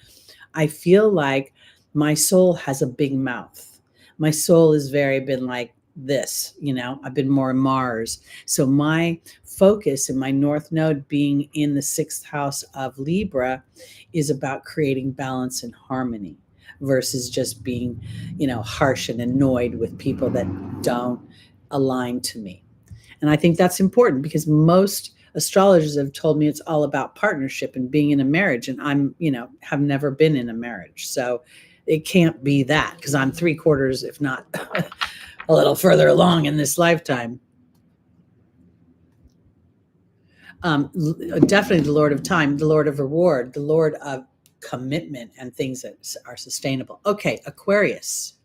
I feel like my soul has a big mouth. My soul has been like this, I've been more Mars. So my focus and my north node being in the 6th house of Libra is about creating balance and harmony versus just being, harsh and annoyed with people that don't align to me. And I think that's important, because most astrologers have told me it's all about partnership and being in a marriage. And I'm, have never been in a marriage. So it can't be that, because I'm 3/4, if not a little further along in this lifetime. Definitely the Lord of time, the Lord of reward, the Lord of commitment and things that are sustainable. Okay, Aquarius.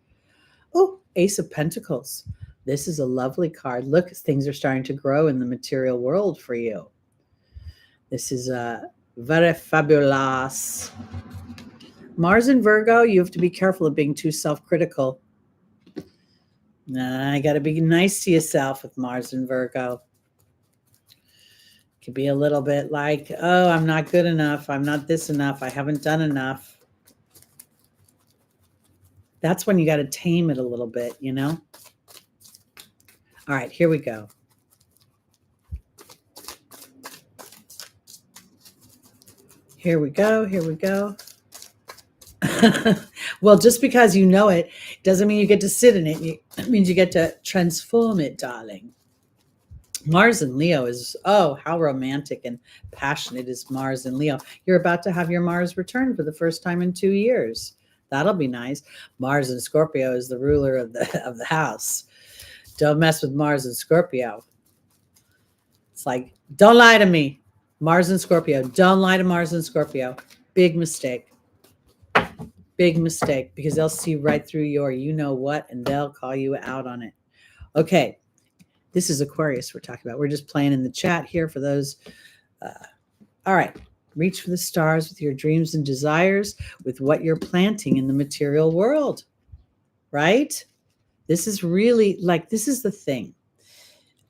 Oh, Ace of Pentacles. This is a lovely card. Look, things are starting to grow in the material world for you. This is very fabulous. Mars in Virgo, you have to be careful of being too self-critical. I got to be nice to yourself with Mars in Virgo. It could be a little bit like, oh, I'm not good enough. I'm not this enough. I haven't done enough. That's when you got to tame it a little bit, All right, here we go. Here we go. Here we go. Well, just because you know it doesn't mean you get to sit in it. It means you get to transform it, darling. Mars in Leo is, oh, how romantic and passionate is Mars in Leo. You're about to have your Mars return for the first time in 2 years. That'll be nice. Mars in Scorpio is the ruler of the house. Don't mess with Mars in Scorpio. It's like, don't lie to me. Mars in Scorpio. Don't lie to Mars in Scorpio. Big mistake. Big mistake, because they'll see right through your you-know-what, and they'll call you out on it. Okay. This is Aquarius we're talking about. We're just playing in the chat here for those. All right. Reach for the stars with your dreams and desires, with what you're planting in the material world, right? This is really this is the thing.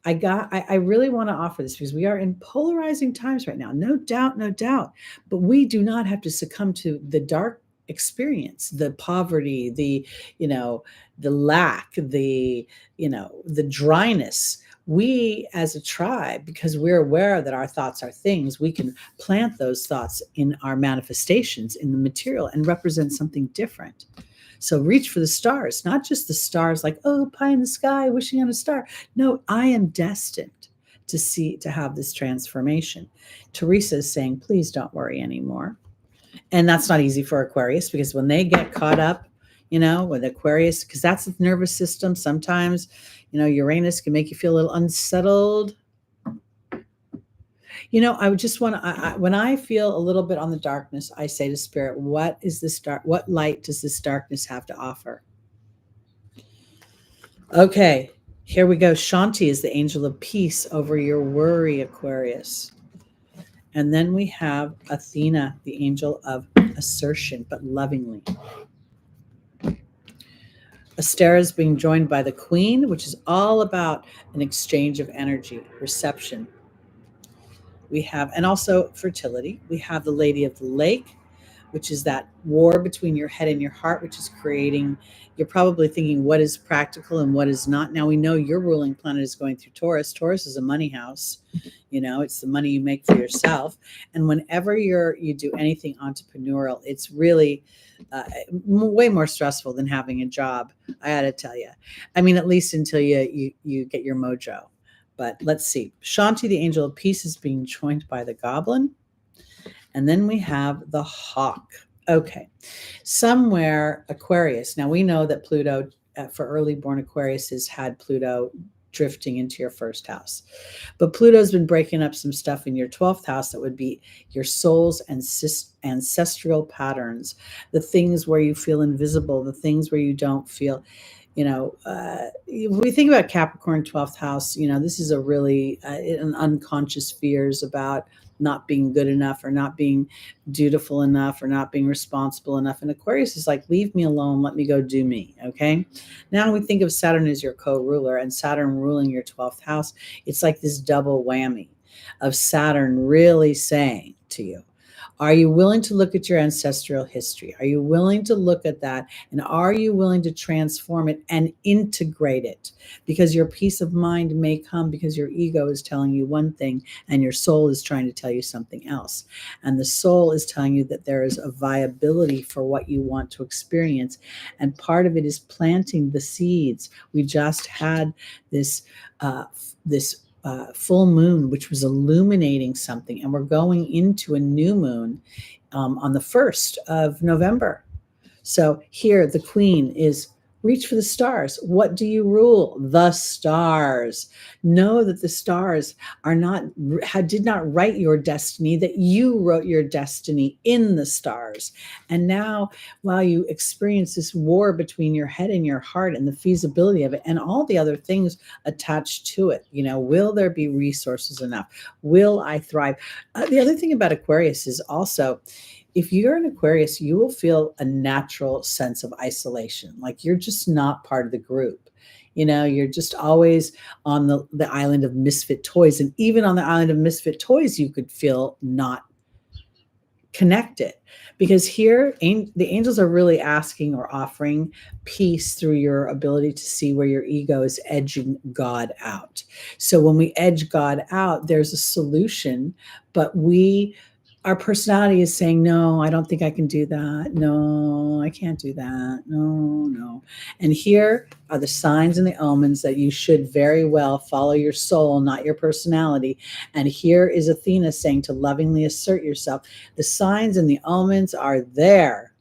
I really want to offer this, because we are in polarizing times right now. No doubt, no doubt. But we do not have to succumb to the dark experience, the poverty, the lack, the dryness. We as a tribe, because we're aware that our thoughts are things, we can plant those thoughts in our manifestations in the material and represent something different. So reach for the stars, not just the stars like, oh, pie in the sky, wishing on a star. No, I am destined to have this transformation. Teresa is saying, please don't worry anymore. And that's not easy for Aquarius, because when they get caught up, with Aquarius, because that's the nervous system. Sometimes, Uranus can make you feel a little unsettled. I would just want to, when I feel a little bit on the darkness, I say to Spirit, what light does this darkness have to offer? Okay. Here we go. Shanti is the angel of peace over your worry, Aquarius. And then we have Athena, the angel of assertion, but lovingly. Astera is being joined by the Queen, which is all about an exchange of energy, reception. We have, and also fertility. We have the Lady of the Lake, which is that war between your head and your heart, which is creating, you're probably thinking what is practical and what is not. Now we know your ruling planet is going through Taurus. Taurus is a money house. It's the money you make for yourself. And whenever you do anything entrepreneurial, it's really way more stressful than having a job. I got to tell you. I mean, at least until you get your mojo. But let's see. Shanti, the angel of peace, is being joined by the goblin. And then we have the hawk. Okay. Somewhere Aquarius. Now we know that Pluto, for early born Aquarius, has had Pluto drifting into your first house. But Pluto's been breaking up some stuff in your 12th house that would be your soul's ancestral patterns, the things where you feel invisible, the things where you don't feel, if we think about Capricorn 12th house, this is a really an unconscious fears about not being good enough or not being dutiful enough or not being responsible enough. And Aquarius is like, leave me alone. Let me go do me. Okay. Now we think of Saturn as your co-ruler and Saturn ruling your 12th house. It's like this double whammy of Saturn really saying to you, are you willing to look at your ancestral history? Are you willing to look at that? And are you willing to transform it and integrate it? Because your peace of mind may come because your ego is telling you one thing and your soul is trying to tell you something else. And the soul is telling you that there is a viability for what you want to experience. And part of it is planting the seeds. We just had this full moon, which was illuminating something. And we're going into a new moon on the 1st of November. So here the Queen is reach for the stars. What do you rule? The stars. Know that the stars did not write your destiny, that you wrote your destiny in the stars. And now, while you experience this war between your head and your heart and the feasibility of it and all the other things attached to it, will there be resources enough? Will I thrive? The other thing about Aquarius is also, if you're an Aquarius, you will feel a natural sense of isolation. Like you're just not part of the group. You're just always on the island of misfit toys. And even on the island of misfit toys, you could feel not connected. Because here, the angels are really asking or offering peace through your ability to see where your ego is edging God out. So when we edge God out, there's a solution, but our personality is saying, no, I don't think I can do that. No, I can't do that. No. And here are the signs and the omens that you should very well follow your soul, not your personality. And here is Athena saying to lovingly assert yourself. The signs and the omens are there.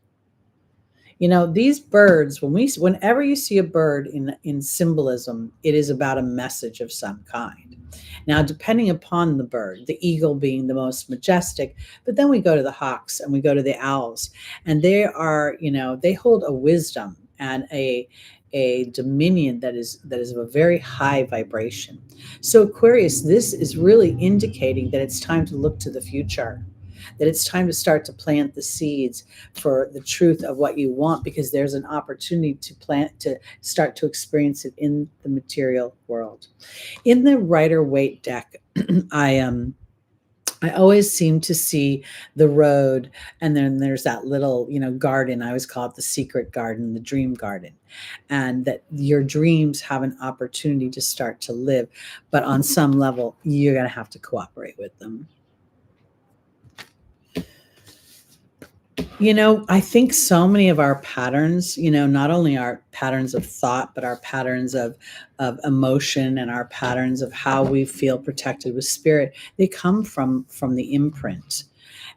These birds, whenever you see a bird in symbolism, it is about a message of some kind. Now, depending upon the bird, the eagle being the most majestic, but then we go to the hawks and we go to the owls, and they are, they hold a wisdom and a dominion that is of a very high vibration. So Aquarius, this is really indicating that it's time to look to the future, that it's time to start to plant the seeds for the truth of what you want, because there's an opportunity to start to experience it in the material world. In the Rider-Waite deck, I always seem to see the road, and then there's that little, garden. I always call it the secret garden, the dream garden, and that your dreams have an opportunity to start to live. But on some level, you're going to have to cooperate with them. I think so many of our patterns, not only our patterns of thought, but our patterns of emotion and our patterns of how we feel protected with spirit, they come from the imprint.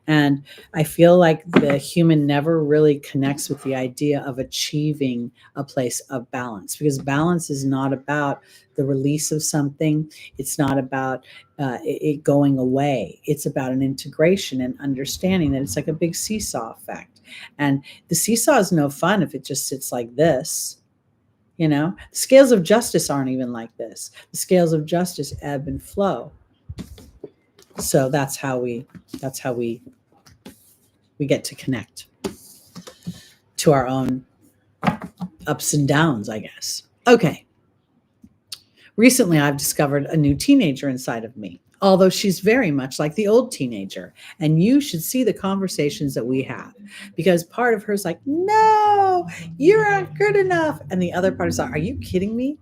And I feel like the human never really connects with the idea of achieving a place of balance, because balance is not about the release of something. It's not about it going away. It's about an integration and understanding that it's like a big seesaw effect. And the seesaw is no fun if it just sits like this. The scales of justice aren't even like this. The scales of justice ebb and flow. So that's how we get to connect to our own ups and downs, I guess. Okay. Recently, I've discovered a new teenager inside of me, although she's very much like the old teenager. And you should see the conversations that we have, because part of her is like, no, you're not good enough. And the other part is like, are you kidding me?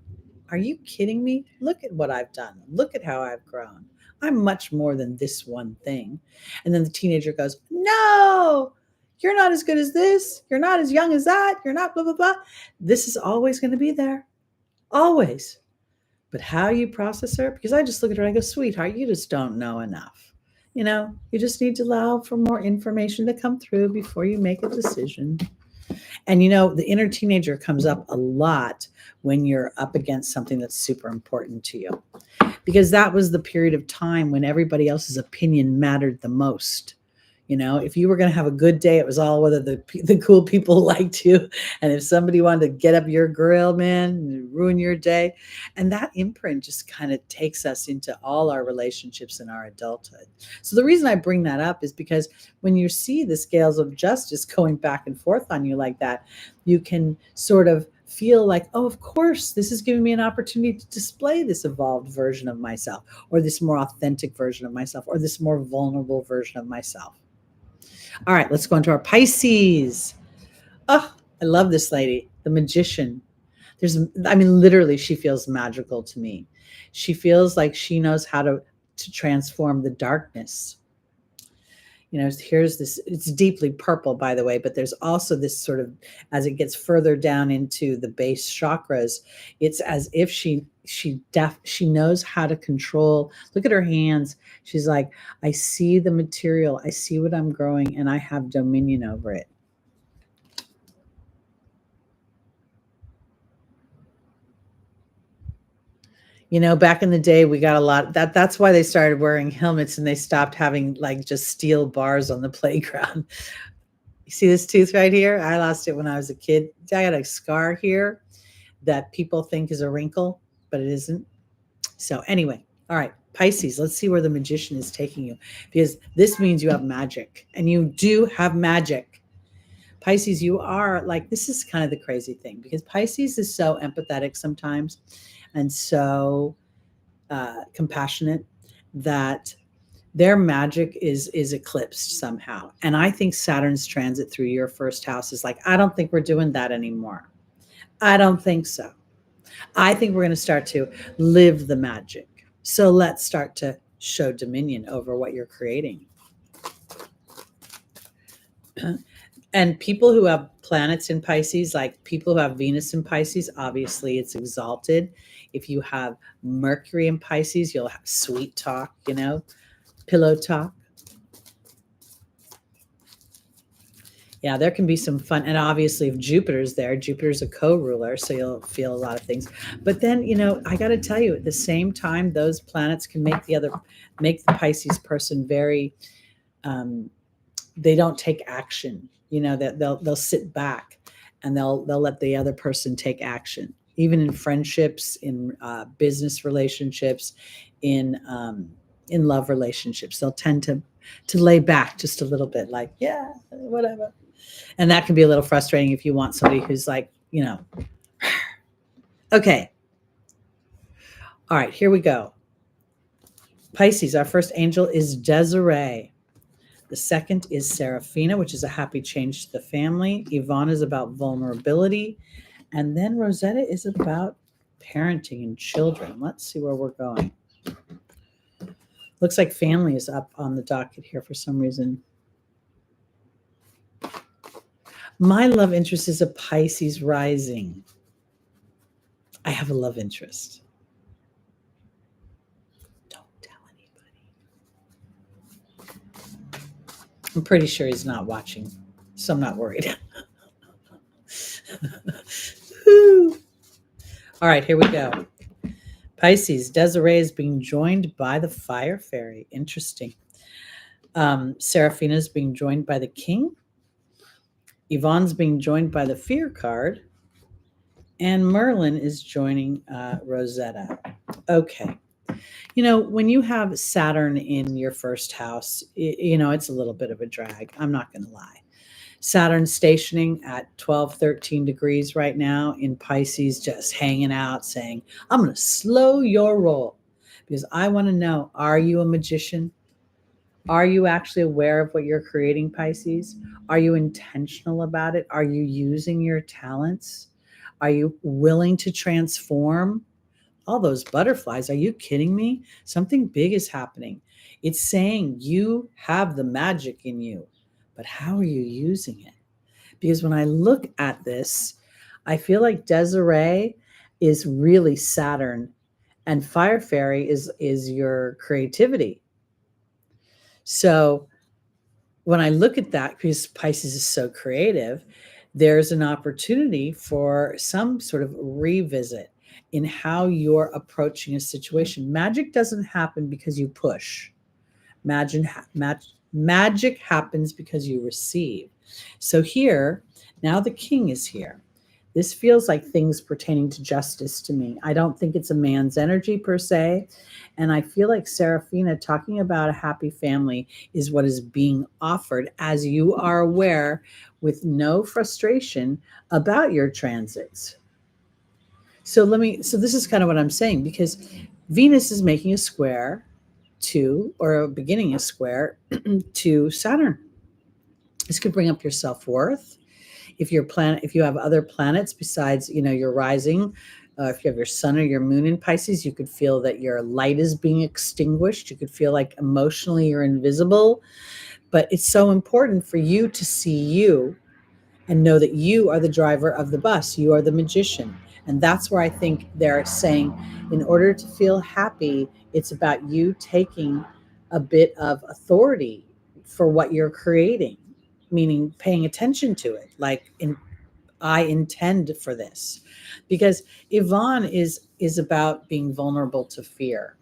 Are you kidding me? Look at what I've done. Look at how I've grown. I'm much more than this one thing. And then the teenager goes, no, you're not as good as this. You're not as young as that. You're not blah, blah, blah. This is always going to be there. Always. But how you process her, because I just look at her and I go, sweetheart, you just don't know enough. You just need to allow for more information to come through before you make a decision. And the inner teenager comes up a lot when you're up against something that's super important to you, because that was the period of time when everybody else's opinion mattered the most. If you were going to have a good day, it was all whether the cool people liked you. And if somebody wanted to get up your grill, man, ruin your day. And that imprint just kind of takes us into all our relationships in our adulthood. So the reason I bring that up is because when you see the scales of justice going back and forth on you like that, you can sort of feel like, oh, of course, this is giving me an opportunity to display this evolved version of myself, or this more authentic version of myself, or this more vulnerable version of myself. All right, let's go into our Pisces. Oh, I love this lady, the magician. Literally, she feels magical to me. She feels like she knows how to transform the darkness. Here's this, it's deeply purple, by the way, but there's also this sort of, as it gets further down into the base chakras, it's as if she knows how to control. Look at her hands. She's like, I see the material, I see what I'm growing, and I have dominion over it. Back in the day, we got a lot that's why they started wearing helmets and they stopped having like just steel bars on the playground. You see this tooth right here? I lost it when I was a kid. I got a scar here that people think is a wrinkle, but it isn't. So anyway, all right, Pisces, let's see where the magician is taking you, because this means you have magic, and you do have magic. Pisces, you are like, this is kind of the crazy thing, because Pisces is so empathetic sometimes and so compassionate that their magic is eclipsed somehow. And I think Saturn's transit through your first house is like, I don't think we're doing that anymore. I don't think so. I think we're going to start to live the magic. So let's start to show dominion over what you're creating. And people who have planets in Pisces, like people who have Venus in Pisces, obviously it's exalted. If you have Mercury in Pisces, you'll have sweet talk, pillow talk. Yeah, there can be some fun. And obviously if Jupiter's there, Jupiter's a co-ruler, so you'll feel a lot of things. But then, I got to tell you, at the same time, those planets can make the Pisces person very, they don't take action. That they'll sit back and they'll let the other person take action, even in friendships, in business relationships, in love relationships. They'll tend to lay back just a little bit, like, yeah, whatever. And that can be a little frustrating if you want somebody who's like, okay. All right, here we go. Pisces, our first angel is Desiree. The second is Seraphina, which is a happy change to the family. Yvonne is about vulnerability. And then Rosetta is about parenting and children. Let's see where we're going. Looks like family is up on the docket here for some reason. My love interest is a Pisces rising. I have a love interest. Don't tell anybody. I'm pretty sure he's not watching, so I'm not worried. All right, here we go. Pisces, Desiree is being joined by the fire fairy. Interesting. Seraphina is being joined by the king. Yvonne's being joined by the fear card. And Merlin is joining Rosetta. Okay. You know, when you have Saturn in your first house, you know, it's a little bit of a drag. I'm not going to lie. Saturn stationing at 12, 13 degrees right now in Pisces, just hanging out saying, I'm going to slow your roll because I want to know, are you a magician? Are you actually aware of what you're creating, Pisces? Are you intentional about it? Are you using your talents? Are you willing to transform? All those butterflies. Are you kidding me? Something big is happening. It's saying you have the magic in you, but how are you using it? Because when I look at this, I feel like Desiree is really Saturn and Fire Fairy is your creativity. So when I look at that, because Pisces is so creative, there's an opportunity for some sort of revisit in how you're approaching a situation. Magic doesn't happen because you push. Magic happens because you receive. So here, now the king is here. This feels like things pertaining to justice to me. I don't think it's a man's energy per se. And I feel like Seraphina talking about a happy family is what is being offered, as you are aware, with no frustration about your transits. So this is kind of what I'm saying, because Venus is making a square to, or beginning a square to Saturn. This could bring up your self-worth. If if you have other planets besides, you know, your rising, if you have your sun or your moon in Pisces, you could feel that your light is being extinguished. You could feel like emotionally you're invisible. But it's so important for you to see you and know that you are the driver of the bus. You are the magician. And that's where I think they're saying, in order to feel happy, it's about you taking a bit of authority for what you're creating, meaning paying attention to it. Like, I intend for this. Because Yvonne is about being vulnerable to fear.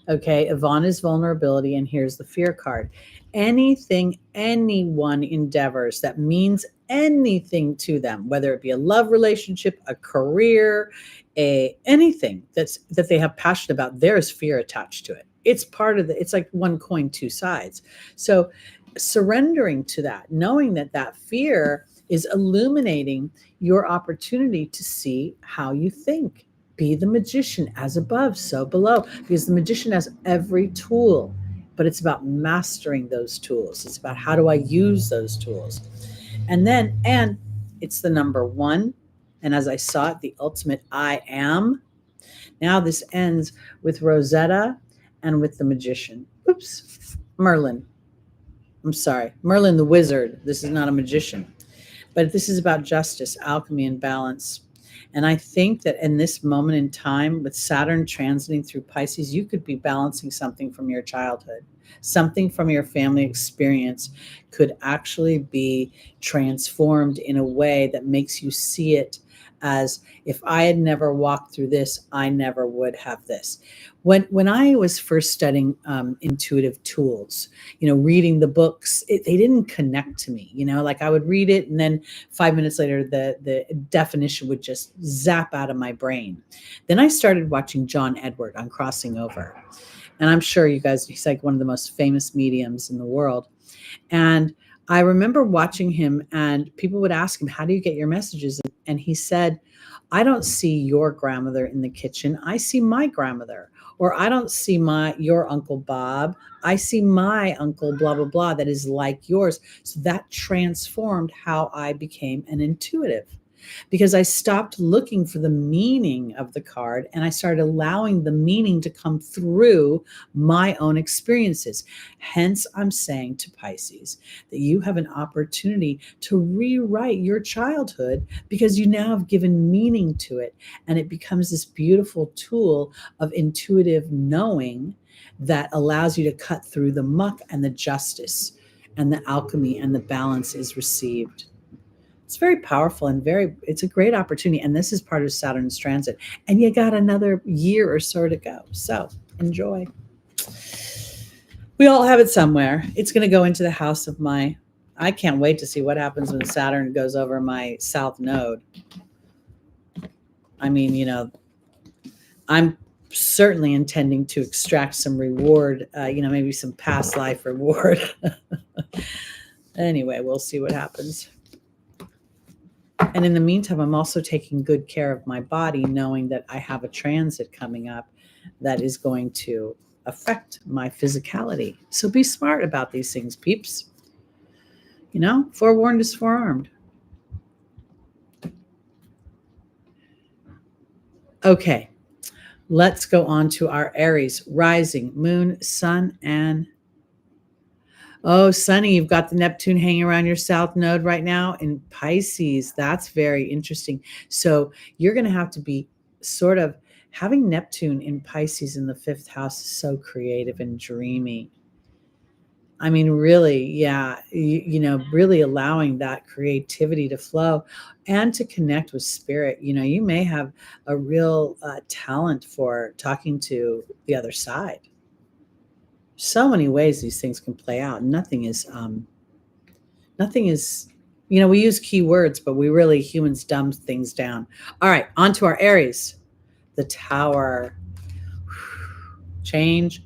Okay, Yvonne is vulnerability, and here's the fear card. Anything anyone endeavors that means anything to them, whether it be a love relationship, a career, anything that they have passion about, there is fear attached to it. It's part of it's like one coin, two sides. So surrendering to that, knowing that that fear is illuminating your opportunity to see how you think. Be the magician, as above, so below, because the magician has every tool, but it's about mastering those tools. It's about, how do I use those tools? And it's the number one. And as I saw it, the ultimate I am. Now this ends with Rosetta and with the magician. Oops, Merlin. I'm sorry, Merlin the wizard. This is not a magician. But this is about justice, alchemy, and balance. And I think that in this moment in time, with Saturn transiting through Pisces, you could be balancing something from your childhood. Something from your family experience could actually be transformed in a way that makes you see it as, if I had never walked through this, I never would have this. When I was first studying intuitive tools, you know, reading the books, they didn't connect to me. You know, like I would read it, and then 5 minutes later, the definition would just zap out of my brain. Then I started watching John Edward on Crossing Over. And I'm sure you guys, he's like one of the most famous mediums in the world. And I remember watching him, and people would ask him, how do you get your messages? And he said, I don't see your grandmother in the kitchen. I see my grandmother. Or I don't see your Uncle Bob. I see my uncle, blah, blah, blah, that is like yours. So that transformed how I became an intuitive, because I stopped looking for the meaning of the card and I started allowing the meaning to come through my own experiences. Hence, I'm saying to Pisces that you have an opportunity to rewrite your childhood, because you now have given meaning to it, and it becomes this beautiful tool of intuitive knowing that allows you to cut through the muck, and the justice and the alchemy and the balance is received. It's very powerful and it's a great opportunity. And this is part of Saturn's transit. And you got another year or so to go. So enjoy. We all have it somewhere. It's going to go into the house of I can't wait to see what happens when Saturn goes over my south node. I mean, I'm certainly intending to extract some reward, maybe some past life reward. Anyway, we'll see what happens. And in the meantime, I'm also taking good care of my body, knowing that I have a transit coming up that is going to affect my physicality. So be smart about these things, peeps. Forewarned is forearmed. Okay, let's go on to our Aries, rising, moon, sun, and oh, Sunny, you've got the Neptune hanging around your south node right now in Pisces. That's very interesting. So you're going to have to be sort of having Neptune in Pisces in the fifth house is so creative and dreamy. I mean, really, yeah, really allowing that creativity to flow and to connect with spirit. You may have a real talent for talking to the other side. So many ways these things can play out. Nothing is, we use keywords, but we really humans dumb things down. All right, on to our Aries, the Tower. Change.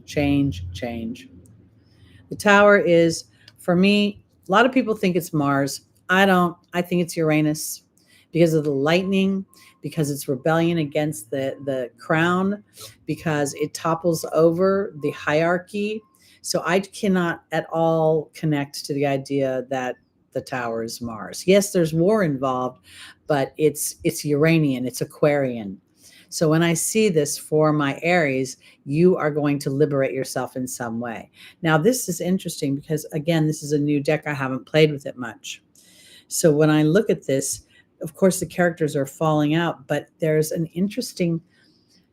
The Tower is, for me, a lot of people think it's Mars. I don't. I think it's Uranus because of the lightning, because it's rebellion against the crown, because it topples over the hierarchy. So I cannot at all connect to the idea that the Tower is Mars. Yes, there's war involved, but it's Uranian, it's Aquarian. So when I see this for my Aries, you are going to liberate yourself in some way. Now, this is interesting because, again, this is a new deck. I haven't played with it much. So when I look at this, of course, the characters are falling out, but there's an interesting,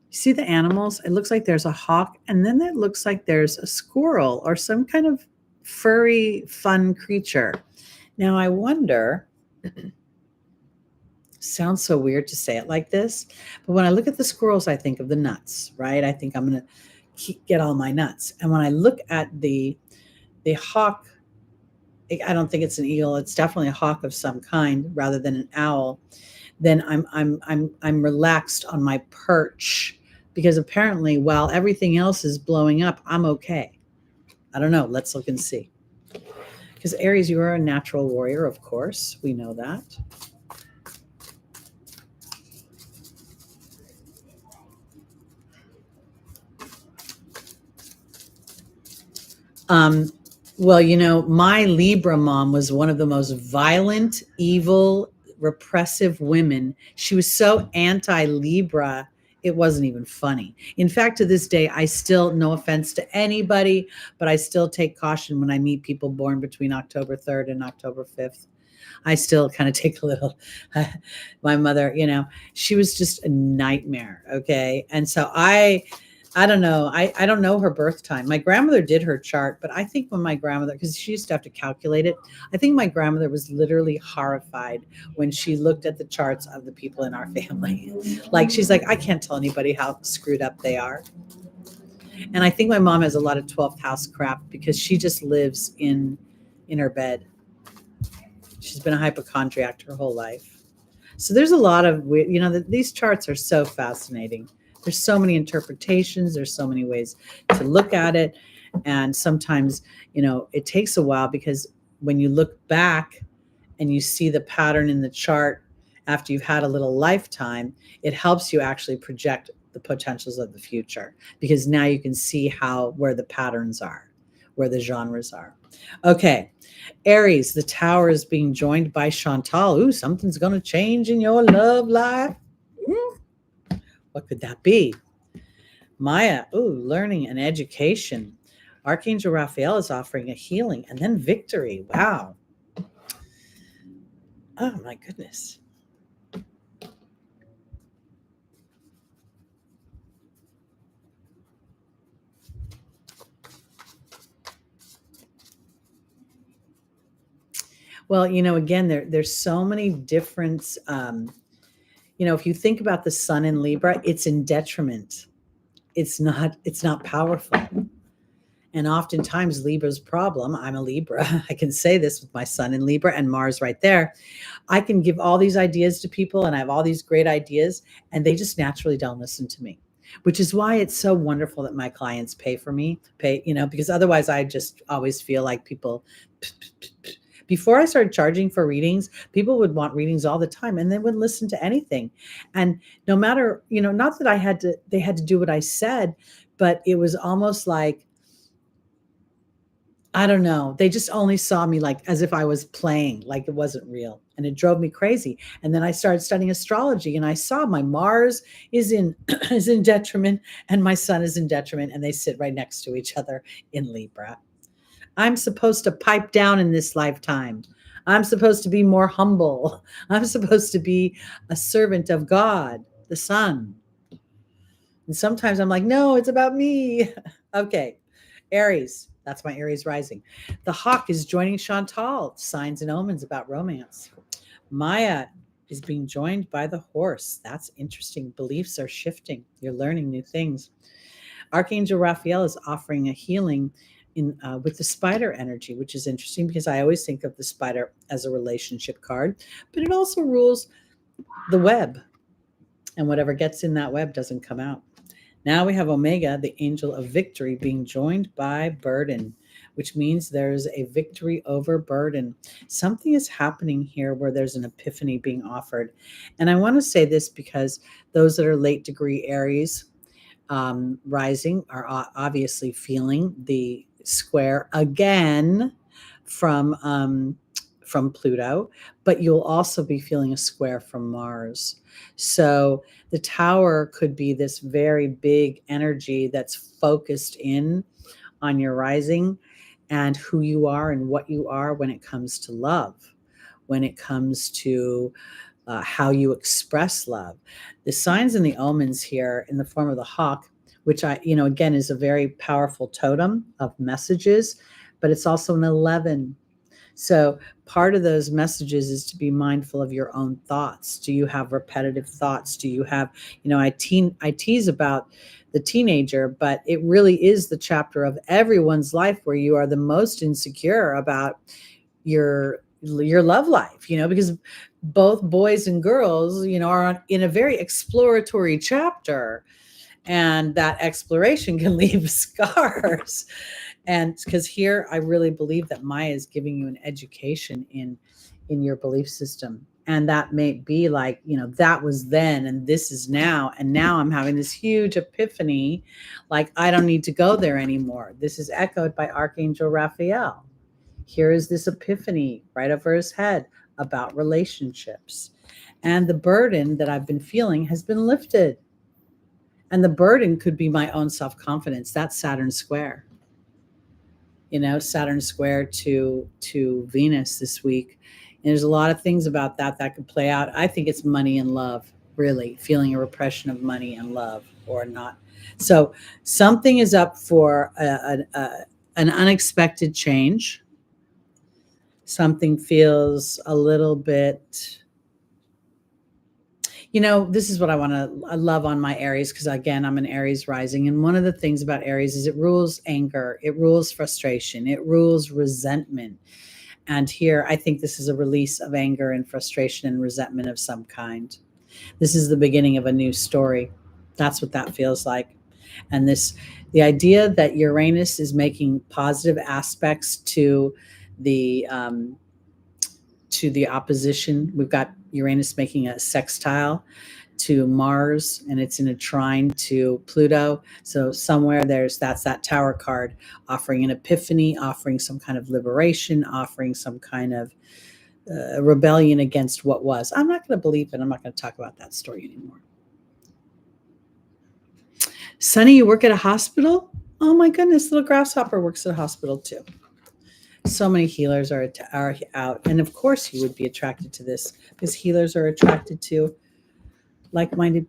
see the animals? It looks like there's a hawk, and then it looks like there's a squirrel or some kind of furry, fun creature. Now, I wonder, sounds so weird to say it like this, but when I look at the squirrels, I think of the nuts, right? I think I'm going to get all my nuts. And when I look at the hawk, I don't think it's an eagle. It's definitely a hawk of some kind rather than an owl. Then I'm relaxed on my perch because apparently while everything else is blowing up, I'm okay. I don't know. Let's look and see. Because Aries, you are a natural warrior, of course. We know that. Well, my Libra mom was one of the most violent, evil, repressive women. She was so anti-Libra, it wasn't even funny. In fact, to this day, I still, no offense to anybody, but I still take caution when I meet people born between October 3rd and October 5th. I still kind of take a little, my mother, she was just a nightmare. Okay. And so I don't know. I don't know her birth time. My grandmother did her chart, but I think when my grandmother, because she used to have to calculate it, I think my grandmother was literally horrified when she looked at the charts of the people in our family. Like, she's like, I can't tell anybody how screwed up they are. And I think my mom has a lot of 12th house crap because she just lives in her bed. She's been a hypochondriac her whole life. So there's a lot of, these charts are so fascinating. There's so many interpretations. There's so many ways to look at it. And sometimes, it takes a while because when you look back and you see the pattern in the chart after you've had a little lifetime, it helps you actually project the potentials of the future because now you can see where the patterns are, where the genres are. Okay. Aries, the Tower is being joined by Chantal. Ooh, something's going to change in your love life. What could that be? Maya, learning and education. Archangel Raphael is offering a healing and then victory. Wow. Oh my goodness. Well, again, there's so many different, if you think about the sun in Libra, it's in detriment. It's not powerful. And oftentimes Libra's problem, I'm a Libra. I can say this with my sun in Libra and Mars right there. I can give all these ideas to people and I have all these great ideas and they just naturally don't listen to me, which is why it's so wonderful that my clients pay, because otherwise I just always feel like people, before I started charging for readings, people would want readings all the time and they wouldn't listen to anything. And no matter, not that they had to do what I said, but it was almost like, I don't know. They just only saw me like as if I was playing, like it wasn't real. And it drove me crazy. And then I started studying astrology and I saw my Mars is in is in detriment and my sun is in detriment and they sit right next to each other in Libra. I'm supposed to pipe down in this lifetime. I'm supposed to be more humble. I'm supposed to be a servant of God, the sun. And sometimes I'm like, no, it's about me. Okay. Aries, that's my Aries rising. The hawk is joining Chantal, signs and omens about romance. Maya is being joined by the horse. That's interesting. Beliefs are shifting. You're learning new things. Archangel Raphael is offering a healing with the spider energy, which is interesting because I always think of the spider as a relationship card, but it also rules the web, and whatever gets in that web doesn't come out. Now we have Omega, the angel of victory, being joined by burden, which means there's a victory over burden. Something is happening here where there's an epiphany being offered. And I want to say this because those that are late degree Aries rising are obviously feeling the square again from Pluto, but you'll also be feeling a square from Mars. So the tower could be this very big energy that's focused in on your rising and who you are and what you are when it comes to love, when it comes to how you express love. The signs and the omens here in the form of the hawk, which again, is a very powerful totem of messages, but it's also an 11. So part of those messages is to be mindful of your own thoughts. Do you have repetitive thoughts? Do you have, I tease about the teenager, but it really is the chapter of everyone's life where you are the most insecure about your love life, because both boys and girls, are in a very exploratory chapter, and that exploration can leave scars. And because here, I really believe that Maya is giving you an education in your belief system. And that may be like, that was then and this is now. And now I'm having this huge epiphany, like I don't need to go there anymore. This is echoed by Archangel Raphael. Here is this epiphany right over his head about relationships. And the burden that I've been feeling has been lifted. And the burden could be my own self-confidence. That's Saturn square. Saturn square to Venus this week. And there's a lot of things about that could play out. I think it's money and love, really, feeling a repression of money and love or not. So something is up for an unexpected change. Something feels a little bit, this is what I love on my Aries, because again, I'm an Aries rising. And one of the things about Aries is it rules anger, it rules frustration, it rules resentment. And here, I think this is a release of anger and frustration and resentment of some kind. This is the beginning of a new story. That's what that feels like. And the idea that Uranus is making positive aspects to the opposition. We've got Uranus making a sextile to Mars, and it's in a trine to Pluto. So somewhere that's that tower card offering an epiphany, offering some kind of liberation, offering some kind of rebellion against what was. I'm not going to believe it. I'm not going to talk about that story anymore. Sunny, you work at a hospital? Oh my goodness, little grasshopper works at a hospital too. So many healers are out. And of course you would be attracted to this because healers are attracted to like-minded.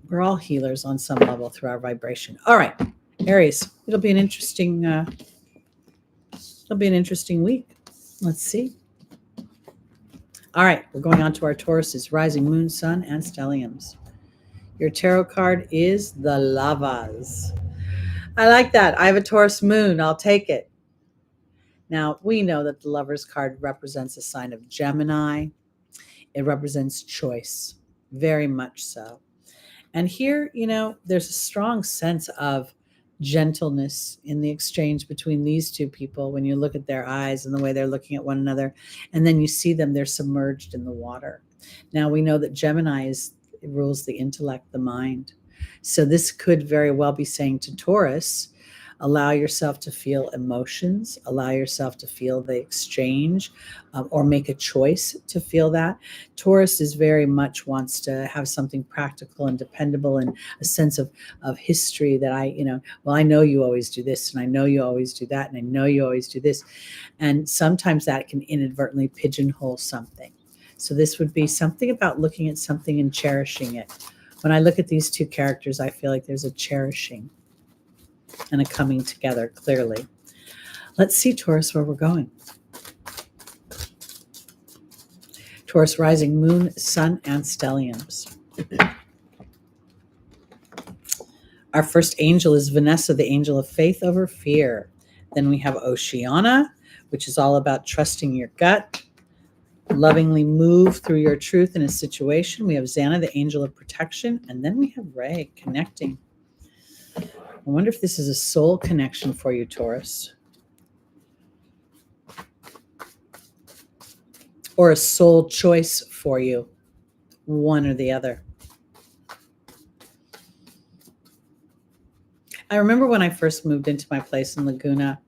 We're all healers on some level through our vibration. All right, Aries, it'll be an interesting week. Let's see. All right, we're going on to our Tauruses, rising, moon, sun, and stelliums. Your tarot card is the Lavas. I like that. I have a Taurus moon. I'll take it. Now, we know that the Lover's card represents a sign of Gemini. It represents choice, very much so. And here, there's a strong sense of gentleness in the exchange between these two people when you look at their eyes and the way they're looking at one another. And then you see them, they're submerged in the water. Now, we know that Gemini rules the intellect, the mind. So this could very well be saying to Taurus, allow yourself to feel emotions, allow yourself to feel the exchange, or make a choice to feel that. Taurus is very much wants to have something practical and dependable and a sense of history that I know you always do this, and I know you always do that, and I know you always do this. And sometimes that can inadvertently pigeonhole something. So this would be something about looking at something and cherishing it. When I look at these two characters, I feel like there's a cherishing and a coming together, clearly. Let's see, Taurus, where we're going. Taurus rising, moon, sun, and stelliums. Our first angel is Vanessa, the angel of faith over fear. Then we have Oceana, which is all about trusting your gut, lovingly move through your truth in a situation. We have Xana, the angel of protection. And then we have Ray, connecting. I wonder if this is a soul connection for you, Taurus. Or a soul choice for you, one or the other. I remember when I first moved into my place in Laguna,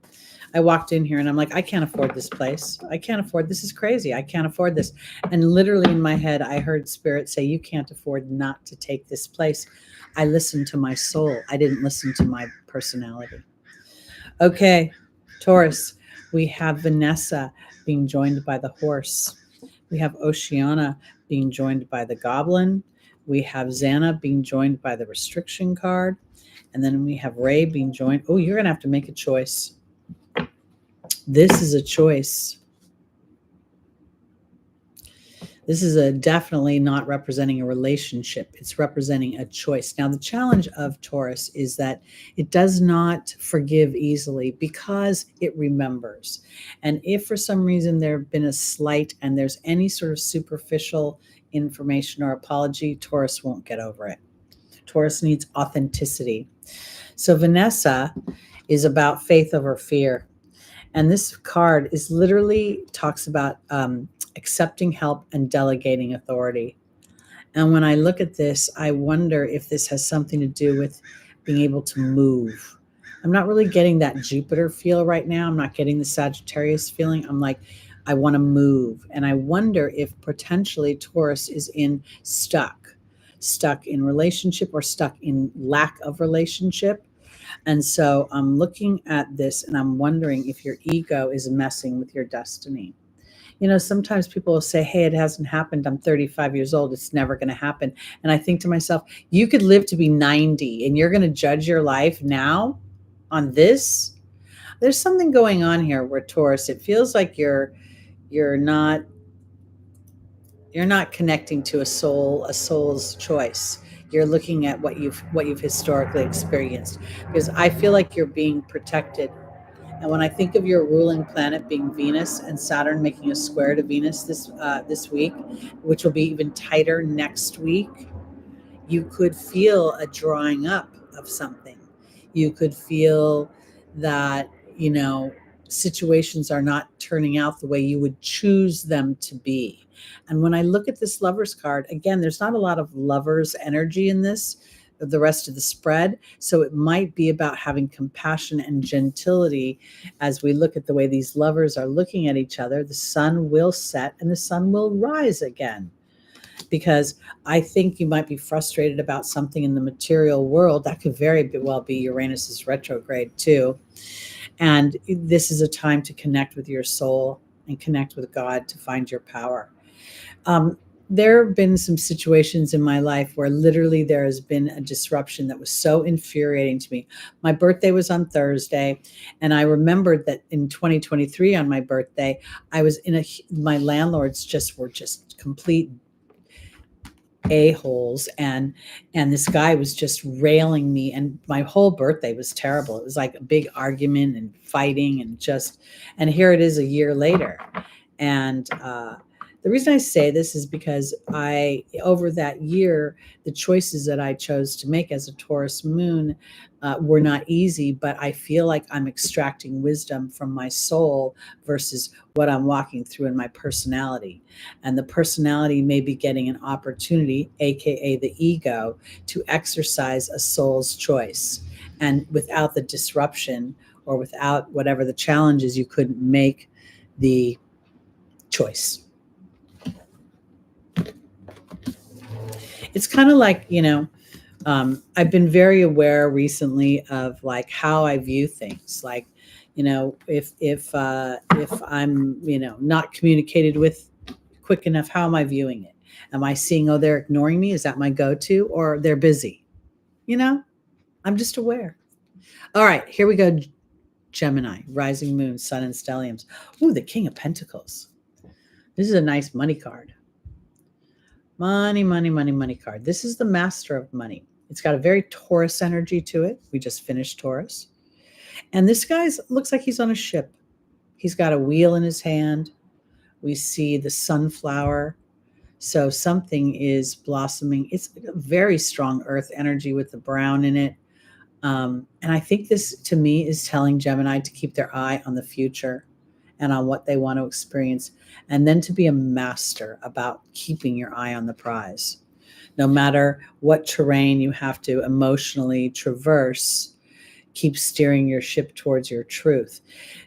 I walked in here and I'm like, I can't afford this place. I can't afford this. Is crazy. I can't afford this. And literally in my head, I heard Spirit say, you can't afford not to take this place. I listened to my soul. I didn't listen to my personality. Okay, Taurus, we have Vanessa being joined by the horse. We have Oceana being joined by the goblin. We have Xana being joined by the restriction card. And then we have Ray being joined. Oh, you're going to have to make a choice. This is a choice. This is definitely not representing a relationship. It's representing a choice. Now, the challenge of Taurus is that it does not forgive easily because it remembers. And if for some reason there have been a slight and there's any sort of superficial information or apology, Taurus won't get over it. Taurus needs authenticity. So Vanessa is about faith over fear. And this card is literally talks about accepting help and delegating authority. And when I look at this, I wonder if this has something to do with being able to move. I'm not really getting that Jupiter feel right now. I'm not getting the Sagittarius feeling. I'm like, I want to move. And I wonder if potentially Taurus is stuck in relationship or stuck in lack of relationship. And so I'm looking at this and I'm wondering if your ego is messing with your destiny. Sometimes people will say, hey, it hasn't happened. I'm 35 years old. It's never going to happen. And I think to myself, you could live to be 90 and you're going to judge your life now on this. There's something going on here where Taurus, it feels like you're not connecting to a soul's choice. You're looking at what you've historically experienced, because I feel like you're being protected. And when I think of your ruling planet being Venus and Saturn making a square to Venus this week, which will be even tighter next week, you could feel a drawing up of something. You could feel that, situations are not turning out the way you would choose them to be. And when I look at this Lover's card, again, there's not a lot of Lover's energy in the rest of the spread. So it might be about having compassion and gentility as we look at the way these lovers are looking at each other. The sun will set and the sun will rise again. Because I think you might be frustrated about something in the material world. That could very well be Uranus's retrograde too. And this is a time to connect with your soul and connect with God to find your power. There have been some situations in my life where literally there has been a disruption that was so infuriating to me. My birthday was on Thursday, and I remembered that in 2023 on my birthday, I was my landlords were just complete a-holes, and this guy was just railing me, and my whole birthday was terrible. It was like a big argument and fighting, and here it is a year later. And the reason I say this is because over that year, the choices that I chose to make as a Taurus moon were not easy, but I feel like I'm extracting wisdom from my soul versus what I'm walking through in my personality. And the personality may be getting an opportunity, AKA the ego, to exercise a soul's choice. And without the disruption or without whatever the challenge is, you couldn't make the choice. It's kind of like, I've been very aware recently of like how I view things. Like, if I'm, not communicated with quick enough, how am I viewing it? Am I seeing, oh, they're ignoring me? Is that my go-to? Or they're busy? I'm just aware. All right, here we go. Gemini, rising moon, sun, and stelliums. Ooh, the King of Pentacles. This is a nice money card. Money, money, money, money card. This is the master of money. It's got a very Taurus energy to it. We just finished Taurus. And this guy looks like he's on a ship. He's got a wheel in his hand. We see the sunflower. So something is blossoming. It's a very strong earth energy with the brown in it. And I think this, to me, is telling Gemini to keep their eye on the future and on what they want to experience, and then to be a master about keeping your eye on the prize. No matter what terrain you have to emotionally traverse, keep steering your ship towards your truth.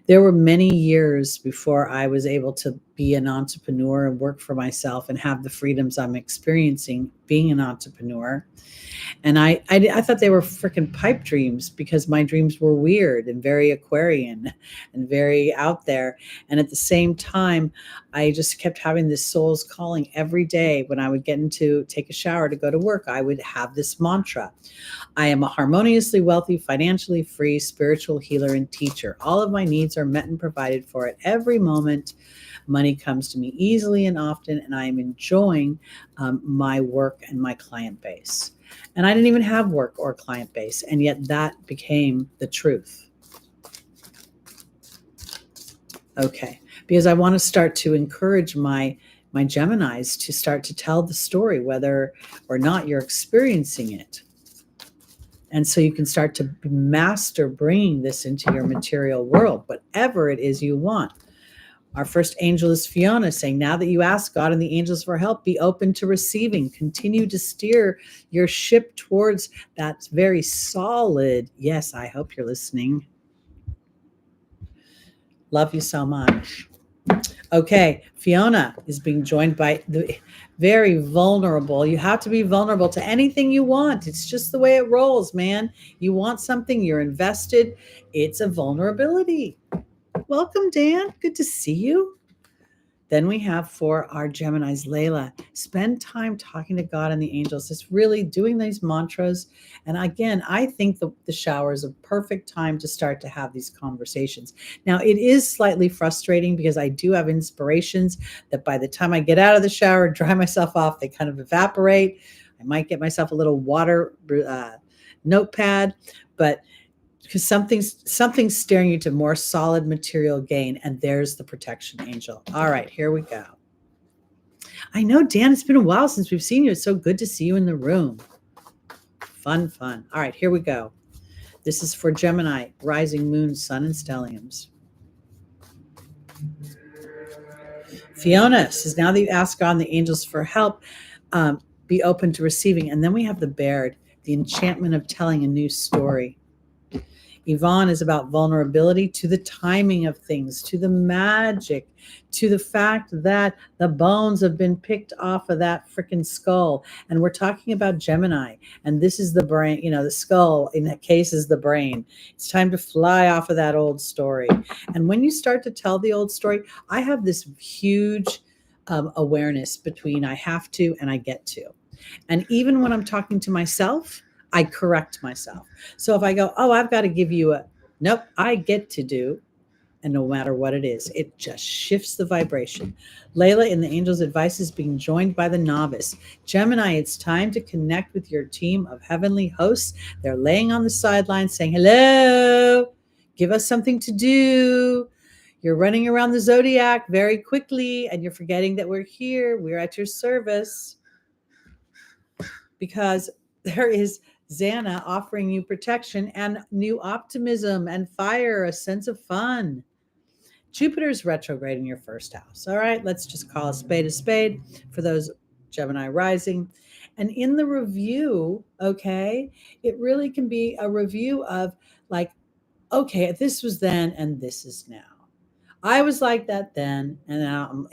There were many years before I was able to be an entrepreneur and work for myself and have the freedoms I'm experiencing being an entrepreneur. And I thought they were freaking pipe dreams because my dreams were weird and very Aquarian and very out there. And at the same time, I just kept having this soul's calling every day. When I would get into take a shower to go to work, I would have this mantra. I am a harmoniously wealthy, financially free, spiritual healer and teacher. All of my needs are met and provided for at every moment. Money comes to me easily and often, and I am enjoying my work and my client base. And I didn't even have work or client base, and yet that became the truth. Okay, because I want to start to encourage my Geminis to start to tell the story, whether or not you're experiencing it. And so you can start to master bringing this into your material world, whatever it is you want. Our first angel is Fiona, saying, now that you ask God and the angels for help, be open to receiving. Continue to steer your ship towards that very solid. Yes, I hope you're listening. Love you so much. Okay, Fiona is being joined by the very vulnerable. You have to be vulnerable to anything you want. It's just the way it rolls, man. You want something, you're invested. It's a vulnerability. Welcome, Dan. Good to see you. Then we have for our Geminis, Layla, spend time talking to God and the angels. It's really doing these mantras. And again, I think the shower is a perfect time to start to have these conversations. Now, it is slightly frustrating because I do have inspirations that by the time I get out of the shower, dry myself off, they kind of evaporate. I might get myself a little water notepad, but because something's steering you to more solid material gain, and there's the protection angel. All right, here we go. I know, Dan, it's been a while since we've seen you. It's so good to see you in the room. Fun. All right, here we go. This is for Gemini, rising moon, sun, and stelliums. Fiona says, now that you ask God and the angels for help, be open to receiving. And then we have the Baird, the enchantment of telling a new story. Yvonne is about vulnerability to the timing of things, to the magic, to the fact that the bones have been picked off of that freaking skull. And we're talking about Gemini, and this is the brain, the skull in that case is the brain. It's time to fly off of that old story. And when you start to tell the old story, I have this huge awareness between I have to and I get to. And even when I'm talking to myself, I correct myself. So if I go, oh, I've got to give you nope, I get to do. And no matter what it is, it just shifts the vibration. Layla in the angel's advice is being joined by the novice. Gemini, it's time to connect with your team of heavenly hosts. They're laying on the sidelines saying, hello, give us something to do. You're running around the Zodiac very quickly and you're forgetting that we're here. We're at your service. Because there is Xana offering you protection and new optimism and fire, a sense of fun. Jupiter's retrograde in your first house. All right, let's just call a spade for those Gemini rising. And in the review, okay, it really can be a review of like, okay, this was then and this is now. I was like that then and now,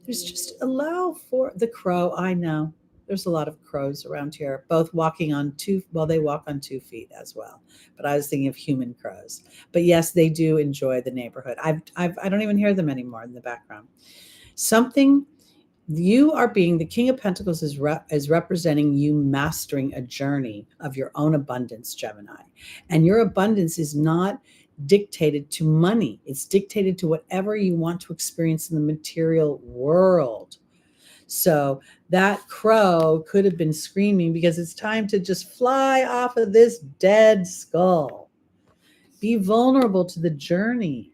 there's just allow for the crow. I know there's a lot of crows around here, both walking on they walk on 2 feet as well. But I was thinking of human crows. But yes, they do enjoy the neighborhood. I don't even hear them anymore in the background. You are being the King of Pentacles is representing you mastering a journey of your own abundance, Gemini. And your abundance is not dictated to money. It's dictated to whatever you want to experience in the material world. So that crow could have been screaming because it's time to just fly off of this dead skull. Be vulnerable to the journey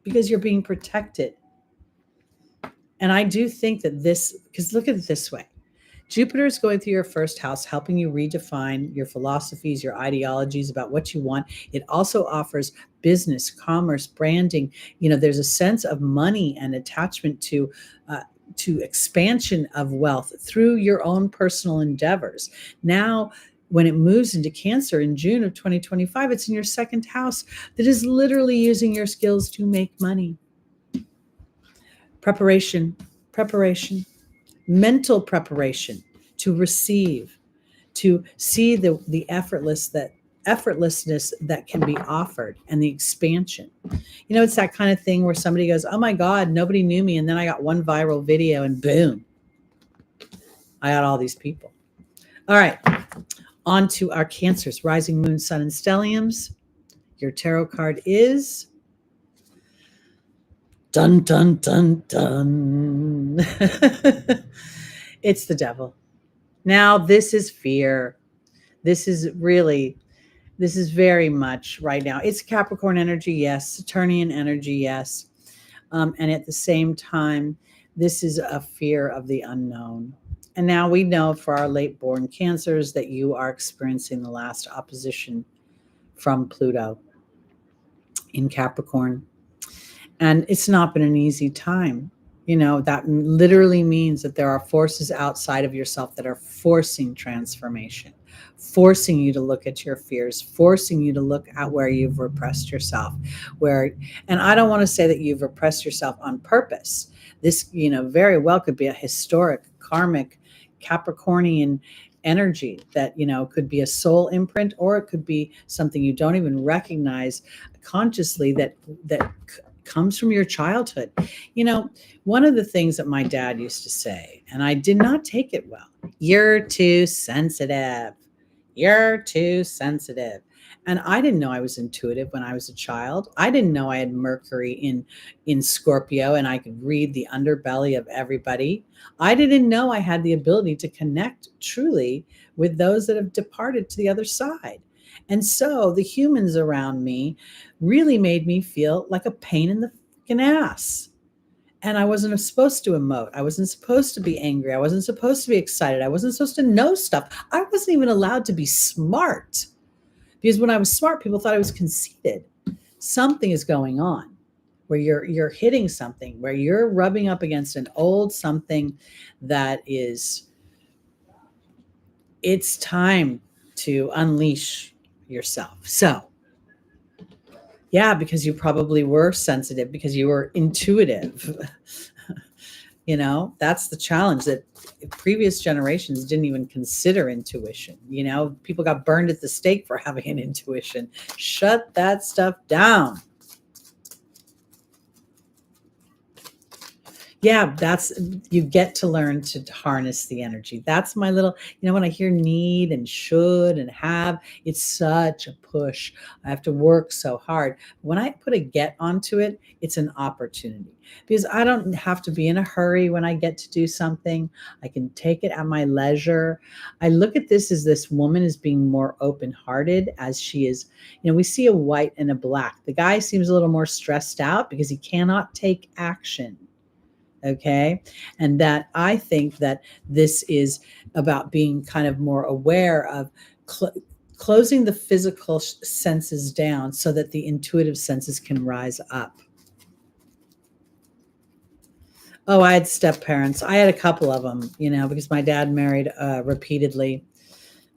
because you're being protected. And I do think that because look at it this way. Jupiter is going through your first house, helping you redefine your philosophies, your ideologies about what you want. It also offers business, commerce, branding. There's a sense of money and attachment to expansion of wealth through your own personal endeavors. Now, when it moves into Cancer in June of 2025, it's in your second house that is literally using your skills to make money. Preparation, mental preparation to receive, to see the effortlessness that can be offered and the expansion. It's that kind of thing where somebody goes, oh my God, nobody knew me. And then I got one viral video and boom, I got all these people. All right, on to our Cancers, rising moon, sun, and stelliums. Your tarot card is dun, dun, dun, dun. It's the devil. Now, this is fear. This is very much right now. It's Capricorn energy, yes. Saturnian energy, yes. And at the same time, this is a fear of the unknown. And now we know for our late born Cancers that you are experiencing the last opposition from Pluto in Capricorn. And it's not been an easy time. That literally means that there are forces outside of yourself that are forcing transformation, forcing you to look at your fears, forcing you to look at where you've repressed yourself, and I don't want to say that you've repressed yourself on purpose. This, very well could be a historic, karmic, Capricornian energy that, could be a soul imprint, or it could be something you don't even recognize consciously that comes from your childhood. One of the things that my dad used to say, and I did not take it well, you're too sensitive. You're too sensitive. And I didn't know I was intuitive when I was a child. I didn't know I had Mercury in Scorpio and I could read the underbelly of everybody. I didn't know I had the ability to connect truly with those that have departed to the other side. And so the humans around me really made me feel like a pain in the fucking ass. And I wasn't supposed to emote. I wasn't supposed to be angry. I wasn't supposed to be excited. I wasn't supposed to know stuff. I wasn't even allowed to be smart. Because when I was smart, people thought I was conceited. Something is going on where you're hitting something, where you're rubbing up against an old something that it's time to unleash yourself. So, yeah, because you probably were sensitive, because you were intuitive. That's the challenge, that previous generations didn't even consider intuition. People got burned at the stake for having an intuition. Shut that stuff down. Yeah, you get to learn to harness the energy. That's my little, when I hear need and should and have, it's such a push. I have to work so hard. When I put a get onto it, it's an opportunity because I don't have to be in a hurry when I get to do something. I can take it at my leisure. I look at this as this woman is being more open-hearted as she is. We see a white and a black. The guy seems a little more stressed out because he cannot take action. Okay. And that I think that this is about being kind of more aware of closing the physical senses down so that the intuitive senses can rise up. Oh, I had step parents. I had a couple of them, because my dad married repeatedly.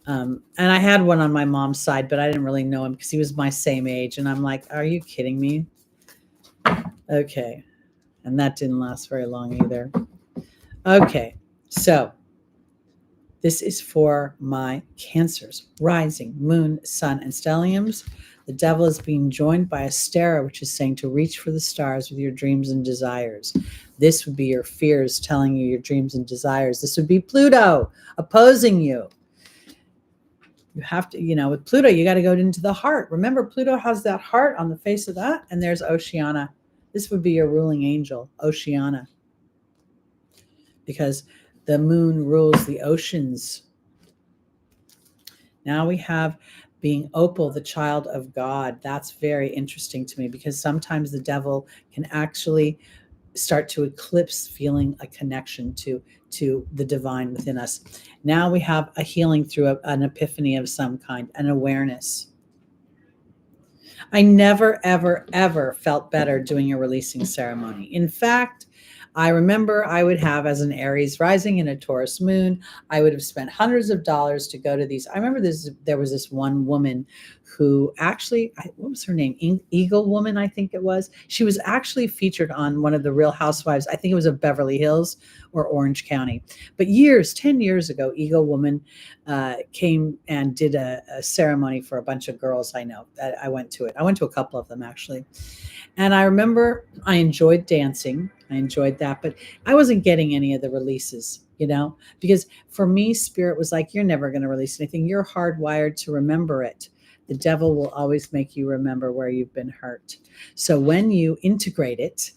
And I had one on my mom's side, but I didn't really know him because he was my same age. And I'm like, are you kidding me? Okay. And that didn't last very long either. Okay. So this is for my Cancers, rising, moon, sun, and stelliums. The devil is being joined by Astera, which is saying to reach for the stars with your dreams and desires. This would be your fears telling you your dreams and desires. This would be Pluto opposing you. You have to, with Pluto, you got to go into the heart. Remember, Pluto has that heart on the face of that, and there's Oceana. This would be your ruling angel, Oceana, because the moon rules the oceans. Now we have being Opal, the child of God. That's very interesting to me because sometimes the devil can actually start to eclipse feeling a connection to the divine within us. Now we have a healing through an epiphany of some kind, an awareness. I never, ever, ever felt better doing a releasing ceremony. In fact, I remember I would have, as an Aries rising and a Taurus moon, I would have spent hundreds of dollars to go to these. I remember there was this one woman who actually, what was her name? Eagle Woman, I think it was. She was actually featured on one of the Real Housewives. I think it was of Beverly Hills or Orange County. But 10 years ago, Eagle Woman came and did a ceremony for a bunch of girls I know. I went to it. I went to a couple of them, actually. And I remember I enjoyed dancing. I enjoyed that, but I wasn't getting any of the releases, because for me, spirit was like, you're never going to release anything. You're hardwired to remember it. The devil will always make you remember where you've been hurt. So when you integrate it,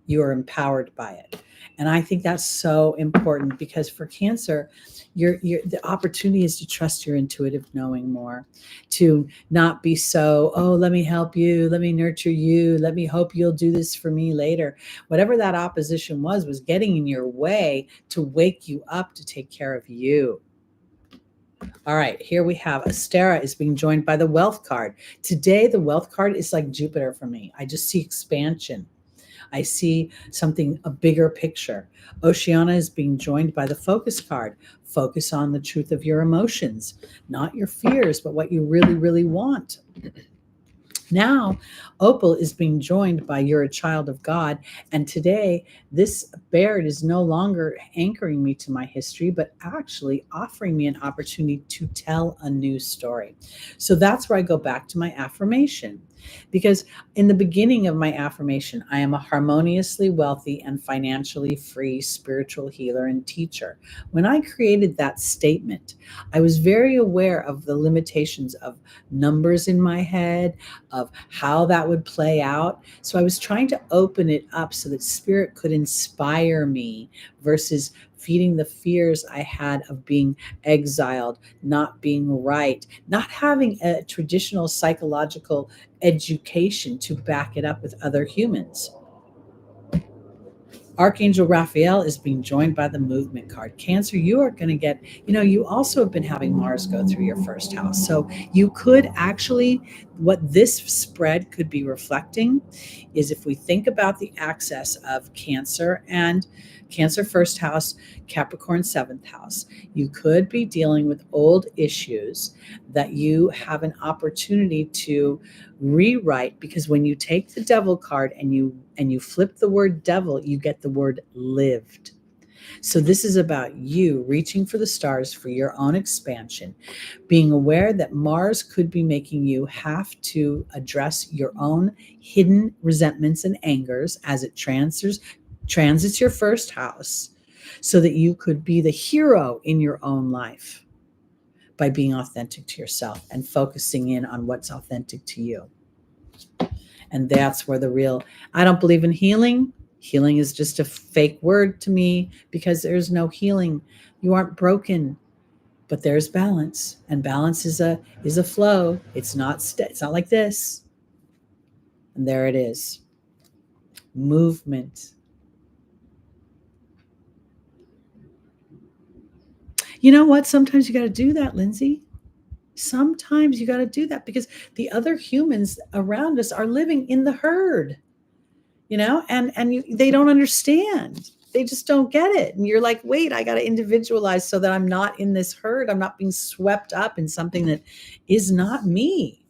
you are empowered by it. And I think that's so important because for Cancer, the opportunity is to trust your intuitive knowing more, to not be so, oh, let me help you, let me nurture you, let me hope you'll do this for me later. Whatever that opposition was getting in your way to wake you up to take care of you. All right, here we have Astera is being joined by the Wealth card. Today, the Wealth card is like Jupiter for me. I just see expansion. I see a bigger picture. Oceana is being joined by the Focus card. Focus on the truth of your emotions, not your fears, but what you really, really want. Now, Opal is being joined by You're a Child of God. And today, this Baird is no longer anchoring me to my history, but actually offering me an opportunity to tell a new story. So that's where I go back to my affirmation. Because in the beginning of my affirmation, I am a harmoniously wealthy and financially free spiritual healer and teacher. When I created that statement, I was very aware of the limitations of numbers in my head, of how that would play out. So I was trying to open it up so that spirit could inspire me versus feeding the fears I had of being exiled, not being right, not having a traditional psychological education to back it up with other humans. Archangel Raphael is being joined by the movement card. Cancer, you are going to get, you also have been having Mars go through your first house. So you could actually, what this spread could be reflecting is if we think about the axis of Cancer and Cancer first house, Capricorn seventh house, you could be dealing with old issues that you have an opportunity to rewrite, because when you take the devil card and you flip the word devil, you get the word lived. So this is about you reaching for the stars for your own expansion, being aware that Mars could be making you have to address your own hidden resentments and angers as it Transits your first house so that you could be the hero in your own life by being authentic to yourself and focusing in on what's authentic to you. And that's where the real, I don't believe in healing. Healing is just a fake word to me because there's no healing. You aren't broken, but there's balance, and balance is a flow. It's not like this. And there it is. Movement. You know what? Sometimes you got to do that, Lindsay. Sometimes you got to do that because the other humans around us are living in the herd, and they don't understand. They just don't get it. And you're like, wait, I got to individualize so that I'm not in this herd. I'm not being swept up in something that is not me.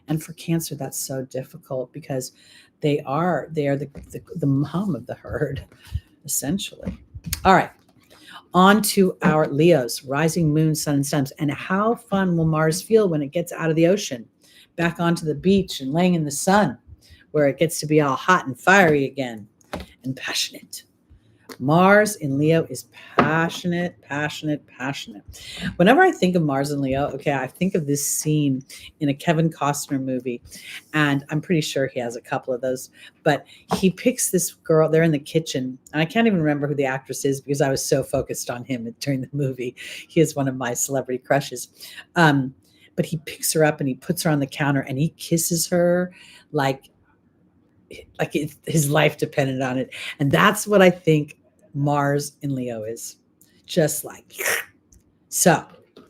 And for Cancer, that's so difficult because they are the mom of the herd, essentially. All right. On to our Leos, rising moon, sun, and stars. And how fun will Mars feel when it gets out of the ocean, back onto the beach and laying in the sun, where it gets to be all hot and fiery again and passionate. Mars in Leo is passionate, passionate, passionate. Whenever I think of Mars in Leo, okay, I think of this scene in a Kevin Costner movie, and I'm pretty sure he has a couple of those, but he picks this girl, they're in the kitchen, and I can't even remember who the actress is because I was so focused on him during the movie. He is one of my celebrity crushes. But he picks her up and he puts her on the counter and he kisses her like his life depended on it. And that's what I think Mars in Leo is. Just like, so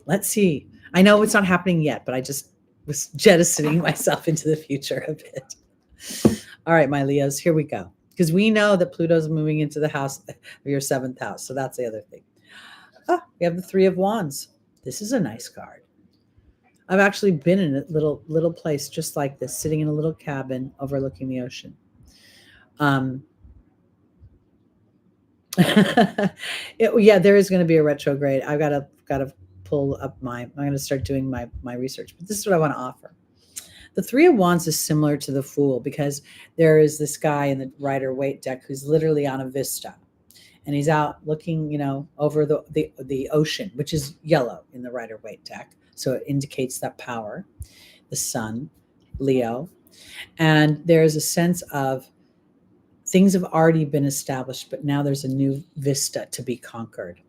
let's see. I know it's not happening yet, but I just was jettisoning myself into the future a bit. All right, my Leos, here we go. Because we know that Pluto's moving into the house of your 7th house. So that's the other thing. We have the 3 of Wands. This is a nice card. I've actually been in a little place just like this, sitting in a little cabin overlooking the ocean. Yeah, there is going to be a retrograde. I've got to pull up I'm going to start doing my research, but this is what I want to offer. The 3 of Wands is similar to the Fool because there is this guy in the Rider-Waite deck who's literally on a vista, and he's out looking, over the ocean, which is yellow in the Rider-Waite deck. So it indicates that power, the sun, Leo. And there's a sense of things have already been established, but now there's a new vista to be conquered.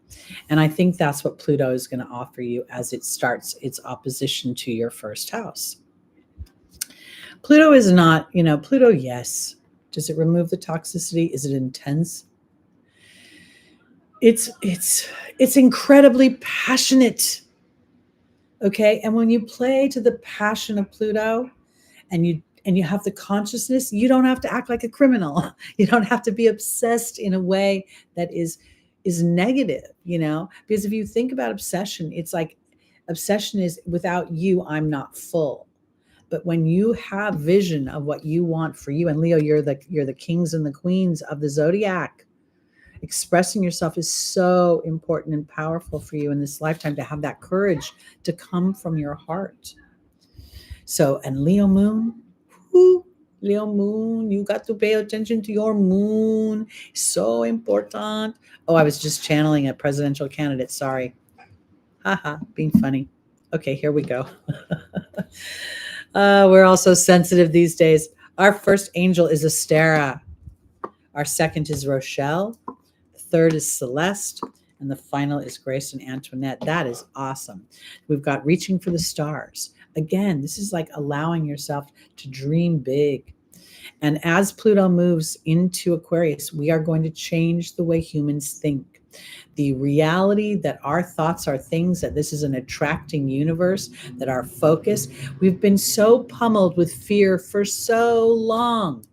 And I think that's what Pluto is going to offer you as it starts its opposition to your 1st house. Pluto is not, Pluto, yes. Does it remove the toxicity? Is it intense? It's incredibly passionate. Okay. And when you play to the passion of Pluto and you have the consciousness, you don't have to act like a criminal. You don't have to be obsessed in a way that is negative, because if you think about obsession, it's like obsession is without you, I'm not full. But when you have vision of what you want for you, and Leo, you're the kings and the queens of the Zodiac. Expressing yourself is so important and powerful for you in this lifetime, to have that courage to come from your heart. So, and Leo moon, you got to pay attention to your moon. So important. Oh, I was just channeling a presidential candidate. Sorry. Haha, being funny. Okay, here we go. We're all so sensitive these days. Our first angel is Astera. Our second is Rochelle. The 3rd is Celeste. And the final is Grace and Antoinette. That is awesome. We've got Reaching for the Stars. Again, this is like allowing yourself to dream big. And as Pluto moves into Aquarius, we are going to change the way humans think. The reality that our thoughts are things, that this is an attracting universe, that our focus, we've been so pummeled with fear for so long.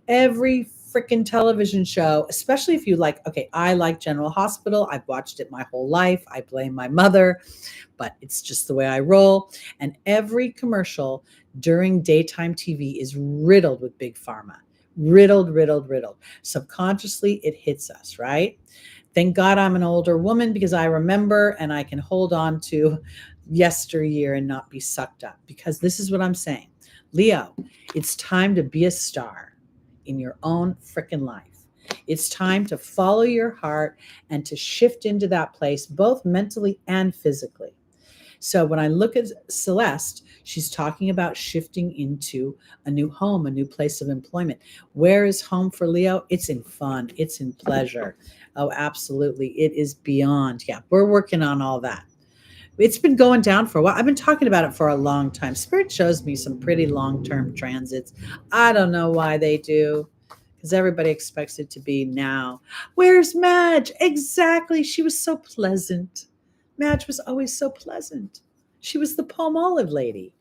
Every freaking television show, especially if you I like General Hospital. I've watched it my whole life. I blame my mother, but it's just the way I roll. And every commercial during daytime TV is riddled with big pharma. Riddled. Subconsciously, it hits us, right? Thank God I'm an older woman because I remember and I can hold on to yesteryear and not be sucked up, because this is what I'm saying. Leo, it's time to be a star in your own freaking life. It's time to follow your heart and to shift into that place, both mentally and physically. So when I look at Celeste, she's talking about shifting into a new home, a new place of employment. Where is home for Leo? It's in fun. It's in pleasure. Oh, absolutely. It is beyond. Yeah, we're working on all that. It's been going down for a while. I've been talking about it for a long time. Spirit shows me some pretty long-term transits. I don't know why they do, because everybody expects it to be now. Where's Madge? Exactly. She was so pleasant. Madge was always so pleasant. She was the palm olive lady.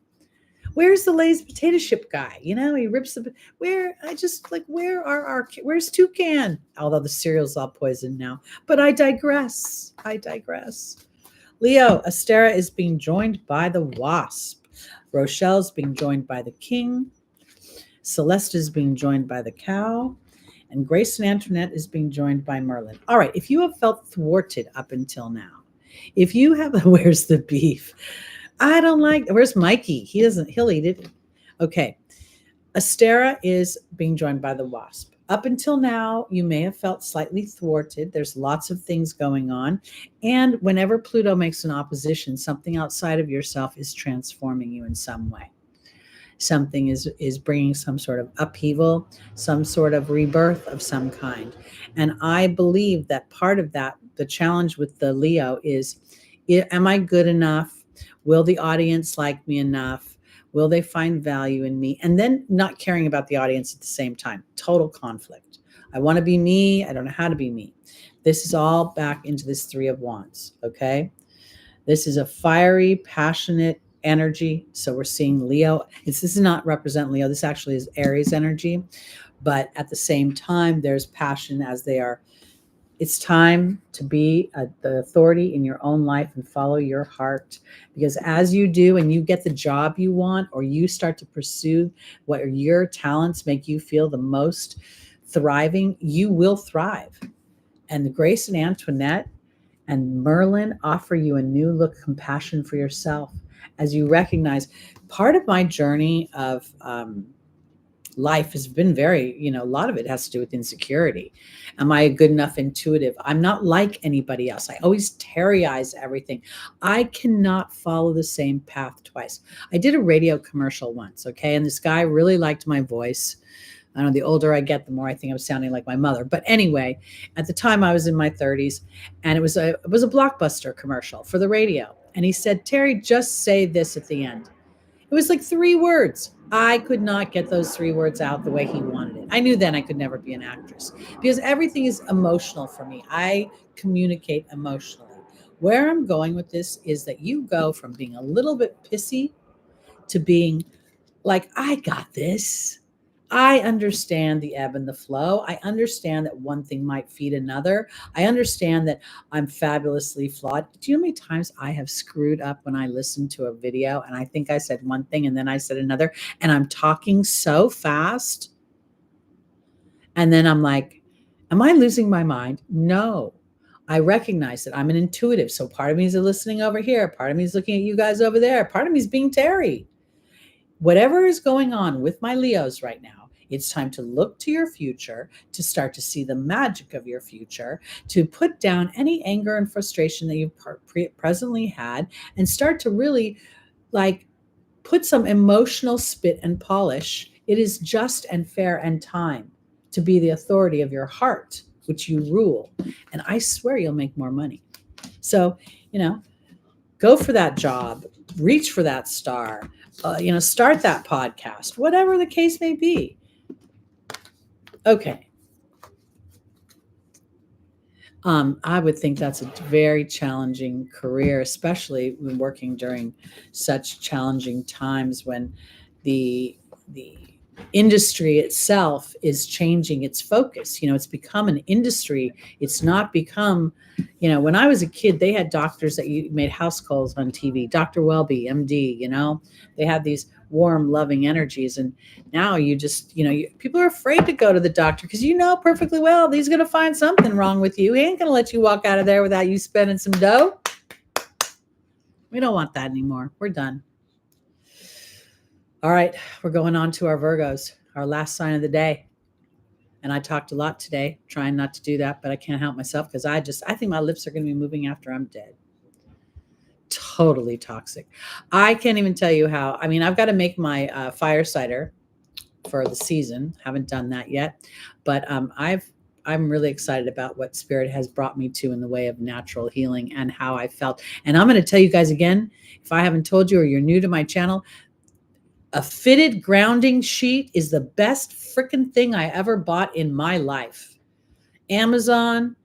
Where's the Lay's potato chip guy? You know, he rips the, where, I just like, where are our, where's Toucan? Although the cereal's all poisoned now. But I digress. I digress. Leo, Astera is being joined by the Wasp. Rochelle's being joined by the King. Celeste is being joined by the Cow. And Grace and Antoinette is being joined by Merlin. All right, if you have felt thwarted up until now, if you have, where's the beef? I don't like, where's Mikey? He'll eat it. Okay. Astera is being joined by the Wasp. Up until now, you may have felt slightly thwarted. There's lots of things going on. And whenever Pluto makes an opposition, something outside of yourself is transforming you in some way. Something is bringing some sort of upheaval, some sort of rebirth of some kind. And I believe that part of that, the challenge with the Leo is, am I good enough? Will the audience like me enough? Will they find value in me? And then not caring about the audience at the same time. Total conflict. I want to be me. I don't know how to be me. This is all back into this Three of Wands, okay? This is a fiery, passionate energy. So we're seeing Leo. This does not represent Leo. This actually is Aries energy. But at the same time, there's passion as they are. It's time to be the authority in your own life and follow your heart. Because as you do and you get the job you want, or you start to pursue what your talents make you feel the most thriving, you will thrive. And the Grace and Antoinette and Merlin offer you a new look, compassion for yourself, as you recognize part of my journey of life has been very, a lot of it has to do with insecurity. Am I a good enough intuitive? I'm not like anybody else. I always Terry-ize everything. I cannot follow the same path twice. I did a radio commercial once, okay? And this guy really liked my voice. I don't know, the older I get, the more I think I'm sounding like my mother. But anyway, at the time I was in my 30s, and it was a Blockbuster commercial for the radio. And he said, Teri, just say this at the end. It was like 3 words. I could not get those 3 words out the way he wanted it. I knew then I could never be an actress because everything is emotional for me. I communicate emotionally. Where I'm going with this is that you go from being a little bit pissy to being like, I got this. I understand the ebb and the flow. I understand that one thing might feed another. I understand that I'm fabulously flawed. Do you know how many times I have screwed up when I listen to a video and I think I said one thing and then I said another, and I'm talking so fast? And then I'm like, am I losing my mind? No. I recognize that I'm an intuitive. So part of me is listening over here. Part of me is looking at you guys over there. Part of me is being Teri. Whatever is going on with my Leos right now, it's time to look to your future, to start to see the magic of your future, to put down any anger and frustration that you've presently had, and start to really put some emotional spit and polish. It is just and fair and time to be the authority of your heart, which you rule. And I swear you'll make more money. So, go for that job, reach for that star, start that podcast, whatever the case may be. Okay. I would think that's a very challenging career, especially when working during such challenging times when the industry itself is changing its focus. It's become an industry. It's not become, when I was a kid, they had doctors that you made house calls on TV, Dr. Welby, MD, they had these warm, loving energies. And now you just, people are afraid to go to the doctor because perfectly well he's going to find something wrong with you. He ain't going to let you walk out of there without you spending some dough. We don't want that anymore. We're done. All right, we're going on to our Virgos, our last sign of the day. And I talked a lot today, trying not to do that, but I can't help myself because I think my lips are going to be moving after I'm dead. Totally toxic. I can't even tell you how. I mean, I've got to make my fire cider for the season. Haven't done that yet, but I'm really excited about what Spirit has brought me to in the way of natural healing and how I felt. And I'm going to tell you guys again, if I haven't told you or you're new to my channel, a fitted grounding sheet is the best freaking thing I ever bought in my life. Amazon,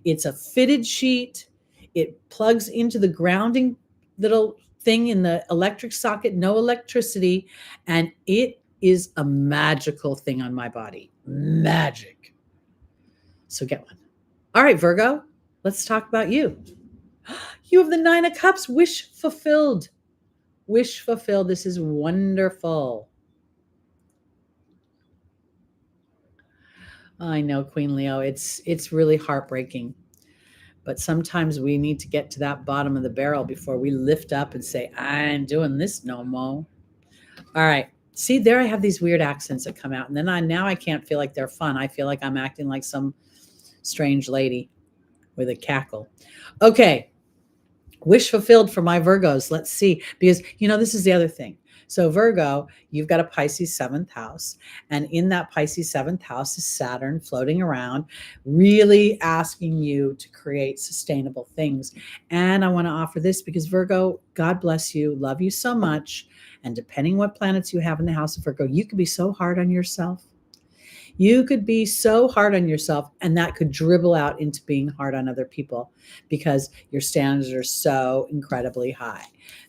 it's a fitted sheet. It plugs into the grounding little thing in the electric socket, no electricity, and it is a magical thing on my body. Magic. So get one. All right, Virgo, let's talk about you. You have the 9 of Cups, wish fulfilled. Wish fulfilled. This is wonderful. I know, Queen Leo, it's really heartbreaking. But sometimes we need to get to that bottom of the barrel before we lift up and say, I ain't doing this no more. All right. See, there I have these weird accents that come out. And then now I can't feel like they're fun. I feel like I'm acting like some strange lady with a cackle. Okay. Wish fulfilled for my Virgos. Let's see. Because, this is the other thing. So Virgo, you've got a Pisces 7th house. And in that Pisces 7th house is Saturn floating around, really asking you to create sustainable things. And I want to offer this because Virgo, God bless you, love you so much. And depending what planets you have in the house of Virgo, you could be so hard on yourself. You could be so hard on yourself, and that could dribble out into being hard on other people because your standards are so incredibly high.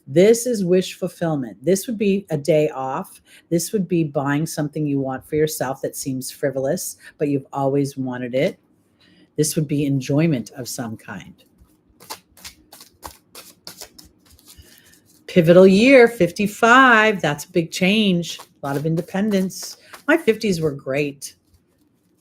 This is wish fulfillment. This would be a day off. This would be buying something you want for yourself that seems frivolous, but you've always wanted it. This would be enjoyment of some kind. Pivotal year, 55. That's a big change. A lot of independence. My 50s were great.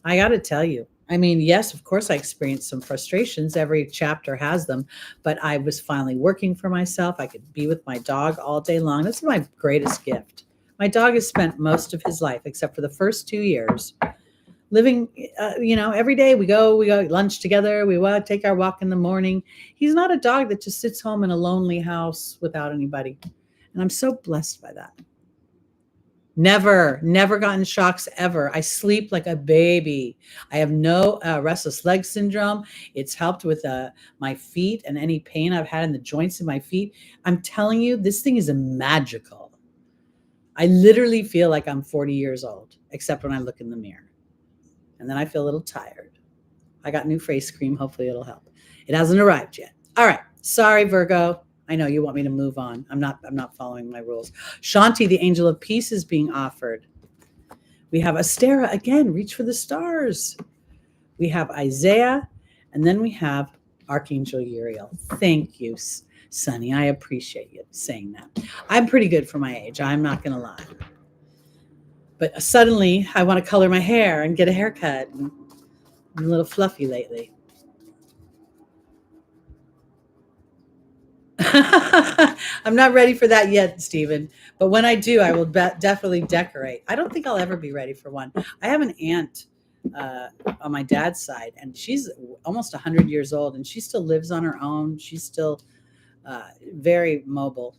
I got to tell you. I mean, yes, of course I experienced some frustrations. Every chapter has them, but I was finally working for myself. I could be with my dog all day long. That's my greatest gift. My dog has spent most of his life, except for the first 2 years, living, every day we go lunch together. We take our walk in the morning. He's not a dog that just sits home in a lonely house without anybody. And I'm so blessed by that. Never gotten shocks ever. I sleep like a baby. I have no restless leg syndrome. It's helped with my feet and any pain I've had in the joints of my feet. I'm telling you, this thing is magical. I literally feel like I'm 40 years old, except when I look in the mirror. And then I feel a little tired. I got new face cream. Hopefully it'll help. It hasn't arrived yet. All right. Sorry, Virgo. I know you want me to move on. I'm not following my rules. Shanti, the angel of peace, is being offered. We have Astera again, reach for the stars. We have Isaiah, and then we have Archangel Uriel. Thank you, Sunny. I appreciate you saying that. I'm pretty good for my age. I'm not going to lie. But suddenly I want to color my hair and get a haircut. And I'm a little fluffy lately. I'm not ready for that yet, Stephen. But when I do, I will definitely decorate. I don't think I'll ever be ready for one. I have an aunt on my dad's side, and she's almost 100 years old, and she still lives on her own. She's still very mobile.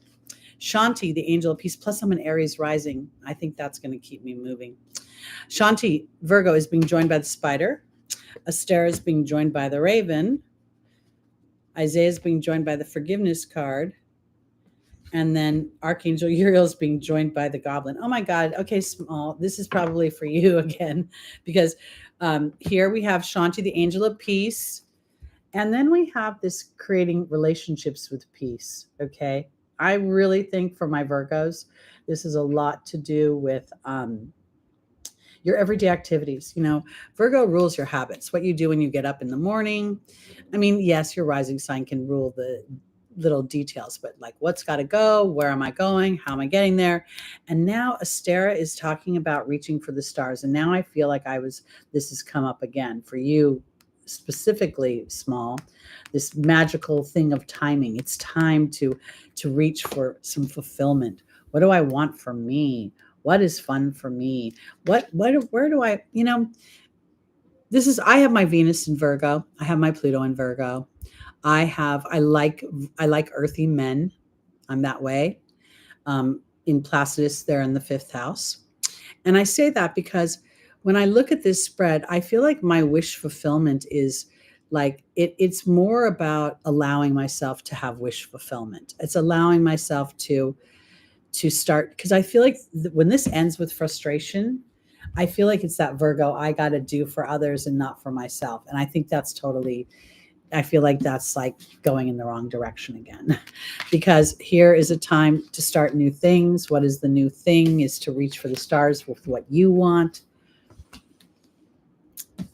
Shanti, the angel of peace, plus I'm an Aries rising. I think that's going to keep me moving. Shanti, Virgo, is being joined by the spider. Astera is being joined by the raven. Isaiah is being joined by the forgiveness card. And then Archangel Uriel is being joined by the goblin. Oh my God. Okay, Small. This is probably for you again, because here we have Shanti, the angel of peace. And then we have this creating relationships with peace. Okay. I really think for my Virgos, this is a lot to do with your everyday activities. Virgo rules your habits, what you do when you get up in the morning. I mean, yes, your rising sign can rule the little details, but like what's got to go, where am I going, how am I getting there? And now Astera is talking about reaching for the stars. And now I feel like this has come up again for you specifically, Small, this magical thing of timing. It's time to reach for some fulfillment. What do I want for me? What is fun for me? Where do I, I have my Venus in Virgo. I have my Pluto in Virgo. I like earthy men. I'm that way. In Placidus, they're in the fifth house. And I say that because when I look at this spread, I feel like my wish fulfillment is like it's more about allowing myself to have wish fulfillment. It's allowing myself to start, because I feel like when this ends with frustration, I feel like it's that Virgo, I got to do for others and not for myself. And I think that's totally, I feel like that's like going in the wrong direction again, because here is a time to start new things. What is the new thing? Is to reach for the stars with what you want.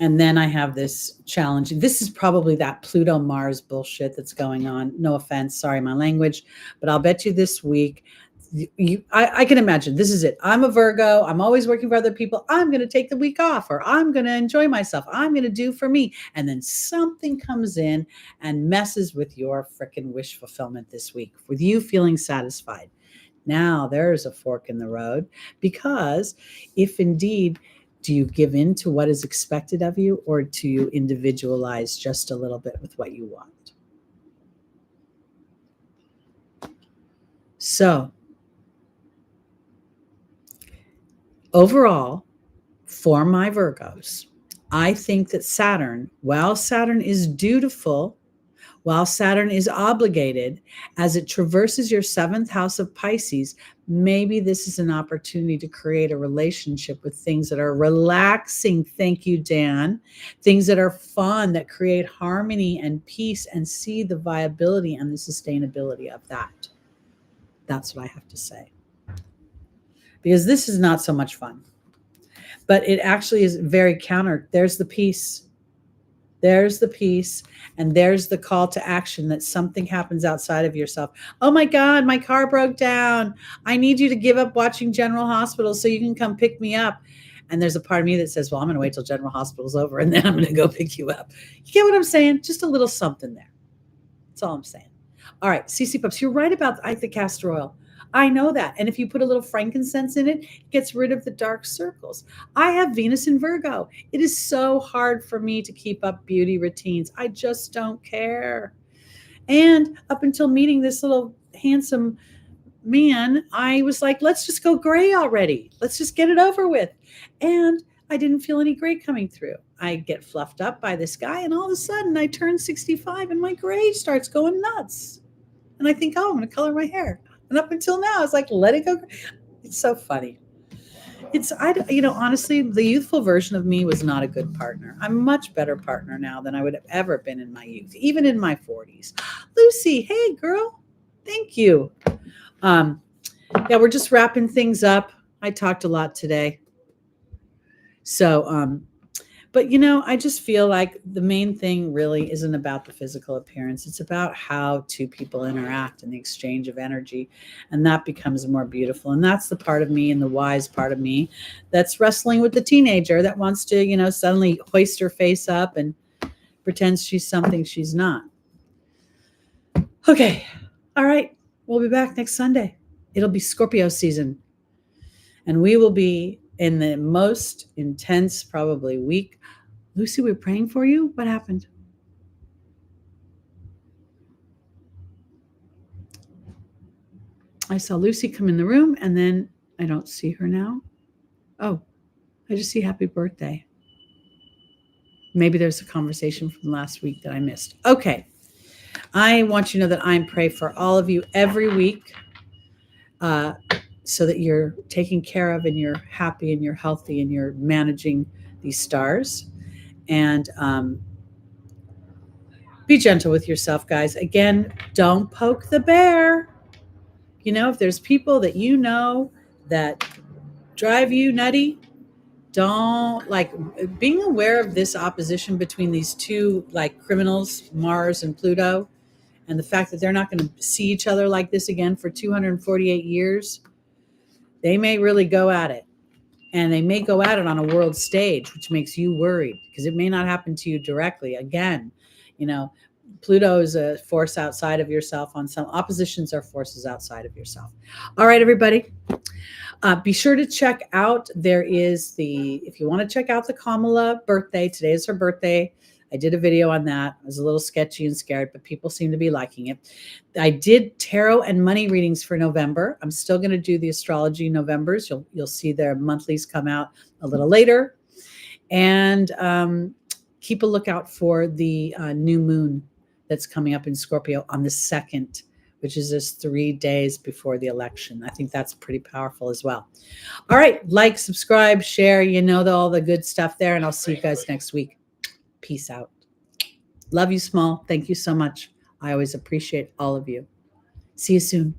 And then I have this challenge. This is probably that Pluto Mars bullshit that's going on. No offense, sorry, my language, but I'll bet you this week, I can imagine this is it. I'm a Virgo. I'm always working for other people. I'm going to take the week off, or I'm going to enjoy myself. I'm going to do for me. And then something comes in and messes with your freaking wish fulfillment this week, with you feeling satisfied. Now there's a fork in the road, because if indeed, do you give in to what is expected of you, or do you individualize just a little bit with what you want? So, overall, for my Virgos, I think that Saturn, while Saturn is dutiful, while Saturn is obligated, as it traverses your seventh house of Pisces, maybe this is an opportunity to create a relationship with things that are relaxing. Thank you, Dan. Things that are fun, that create harmony and peace, and see the viability and the sustainability of that. That's what I have to say. Because this is not so much fun. But it actually is very counter. There's the peace. There's the peace, and there's the call to action that something happens outside of yourself. Oh my God, my car broke down. I need you to give up watching General Hospital so you can come pick me up. And there's a part of me that says, well, I'm going to wait till General Hospital's over and then I'm going to go pick you up. You get what I'm saying? Just a little something there. That's all I'm saying. All right, CC Pups, you're right about the castor oil. I know that. And if you put a little frankincense in it, it gets rid of the dark circles. I have Venus in Virgo. It is so hard for me to keep up beauty routines. I just don't care. And up until meeting this little handsome man, I was like, let's just go gray already. Let's just get it over with. And I didn't feel any gray coming through. I get fluffed up by this guy, and all of a sudden I turn 65 and my gray starts going nuts. And I think, oh, I'm going to color my hair. And up until now, it's like, let it go. It's so funny. Honestly, the youthful version of me was not a good partner. I'm a much better partner now than I would have ever been in my youth, even in my 40s. Lucy, hey, girl. Thank you. Yeah, we're just wrapping things up. I talked a lot today. So, but, I just feel like the main thing really isn't about the physical appearance. It's about how two people interact and the exchange of energy. And that becomes more beautiful. And that's the part of me, and the wise part of me, that's wrestling with the teenager that wants to, suddenly hoist her face up and pretends she's something she's not. Okay. All right. We'll be back next Sunday. It'll be Scorpio season. And we will be in the most intense, probably, week. Lucy, we're praying for you. What happened? I saw Lucy come in the room, and then I don't see her now. Oh, I just see happy birthday. Maybe there's a conversation from last week that I missed. Okay. I want you to know that I pray for all of you every week, so that you're taken care of, and you're happy, and you're healthy, and you're managing these stars. And be gentle with yourself, guys. Again, don't poke the bear. If there's people that that drive you nutty, don't, being aware of this opposition between these two criminals, Mars and Pluto, and the fact that they're not going to see each other like this again for 248 years. They may really go at it. And they may go at it on a world stage, which makes you worried, because it may not happen to you directly. Again, Pluto is a force outside of yourself. On some oppositions are forces outside of yourself. All right, everybody. Be sure to check out, if you want to check out the Kamala birthday, today is her birthday. I did a video on that. I was a little sketchy and scared, but people seem to be liking it. I did tarot and money readings for November. I'm still going to do the astrology Novembers. You'll see their monthlies come out a little later. And keep a lookout for the new moon that's coming up in Scorpio on the 2nd, which is just 3 days before the election. I think that's pretty powerful as well. All right, like, subscribe, share, all the good stuff there, and I'll see you guys next week. Peace out. Love you, Small. Thank you so much. I always appreciate all of you. See you soon.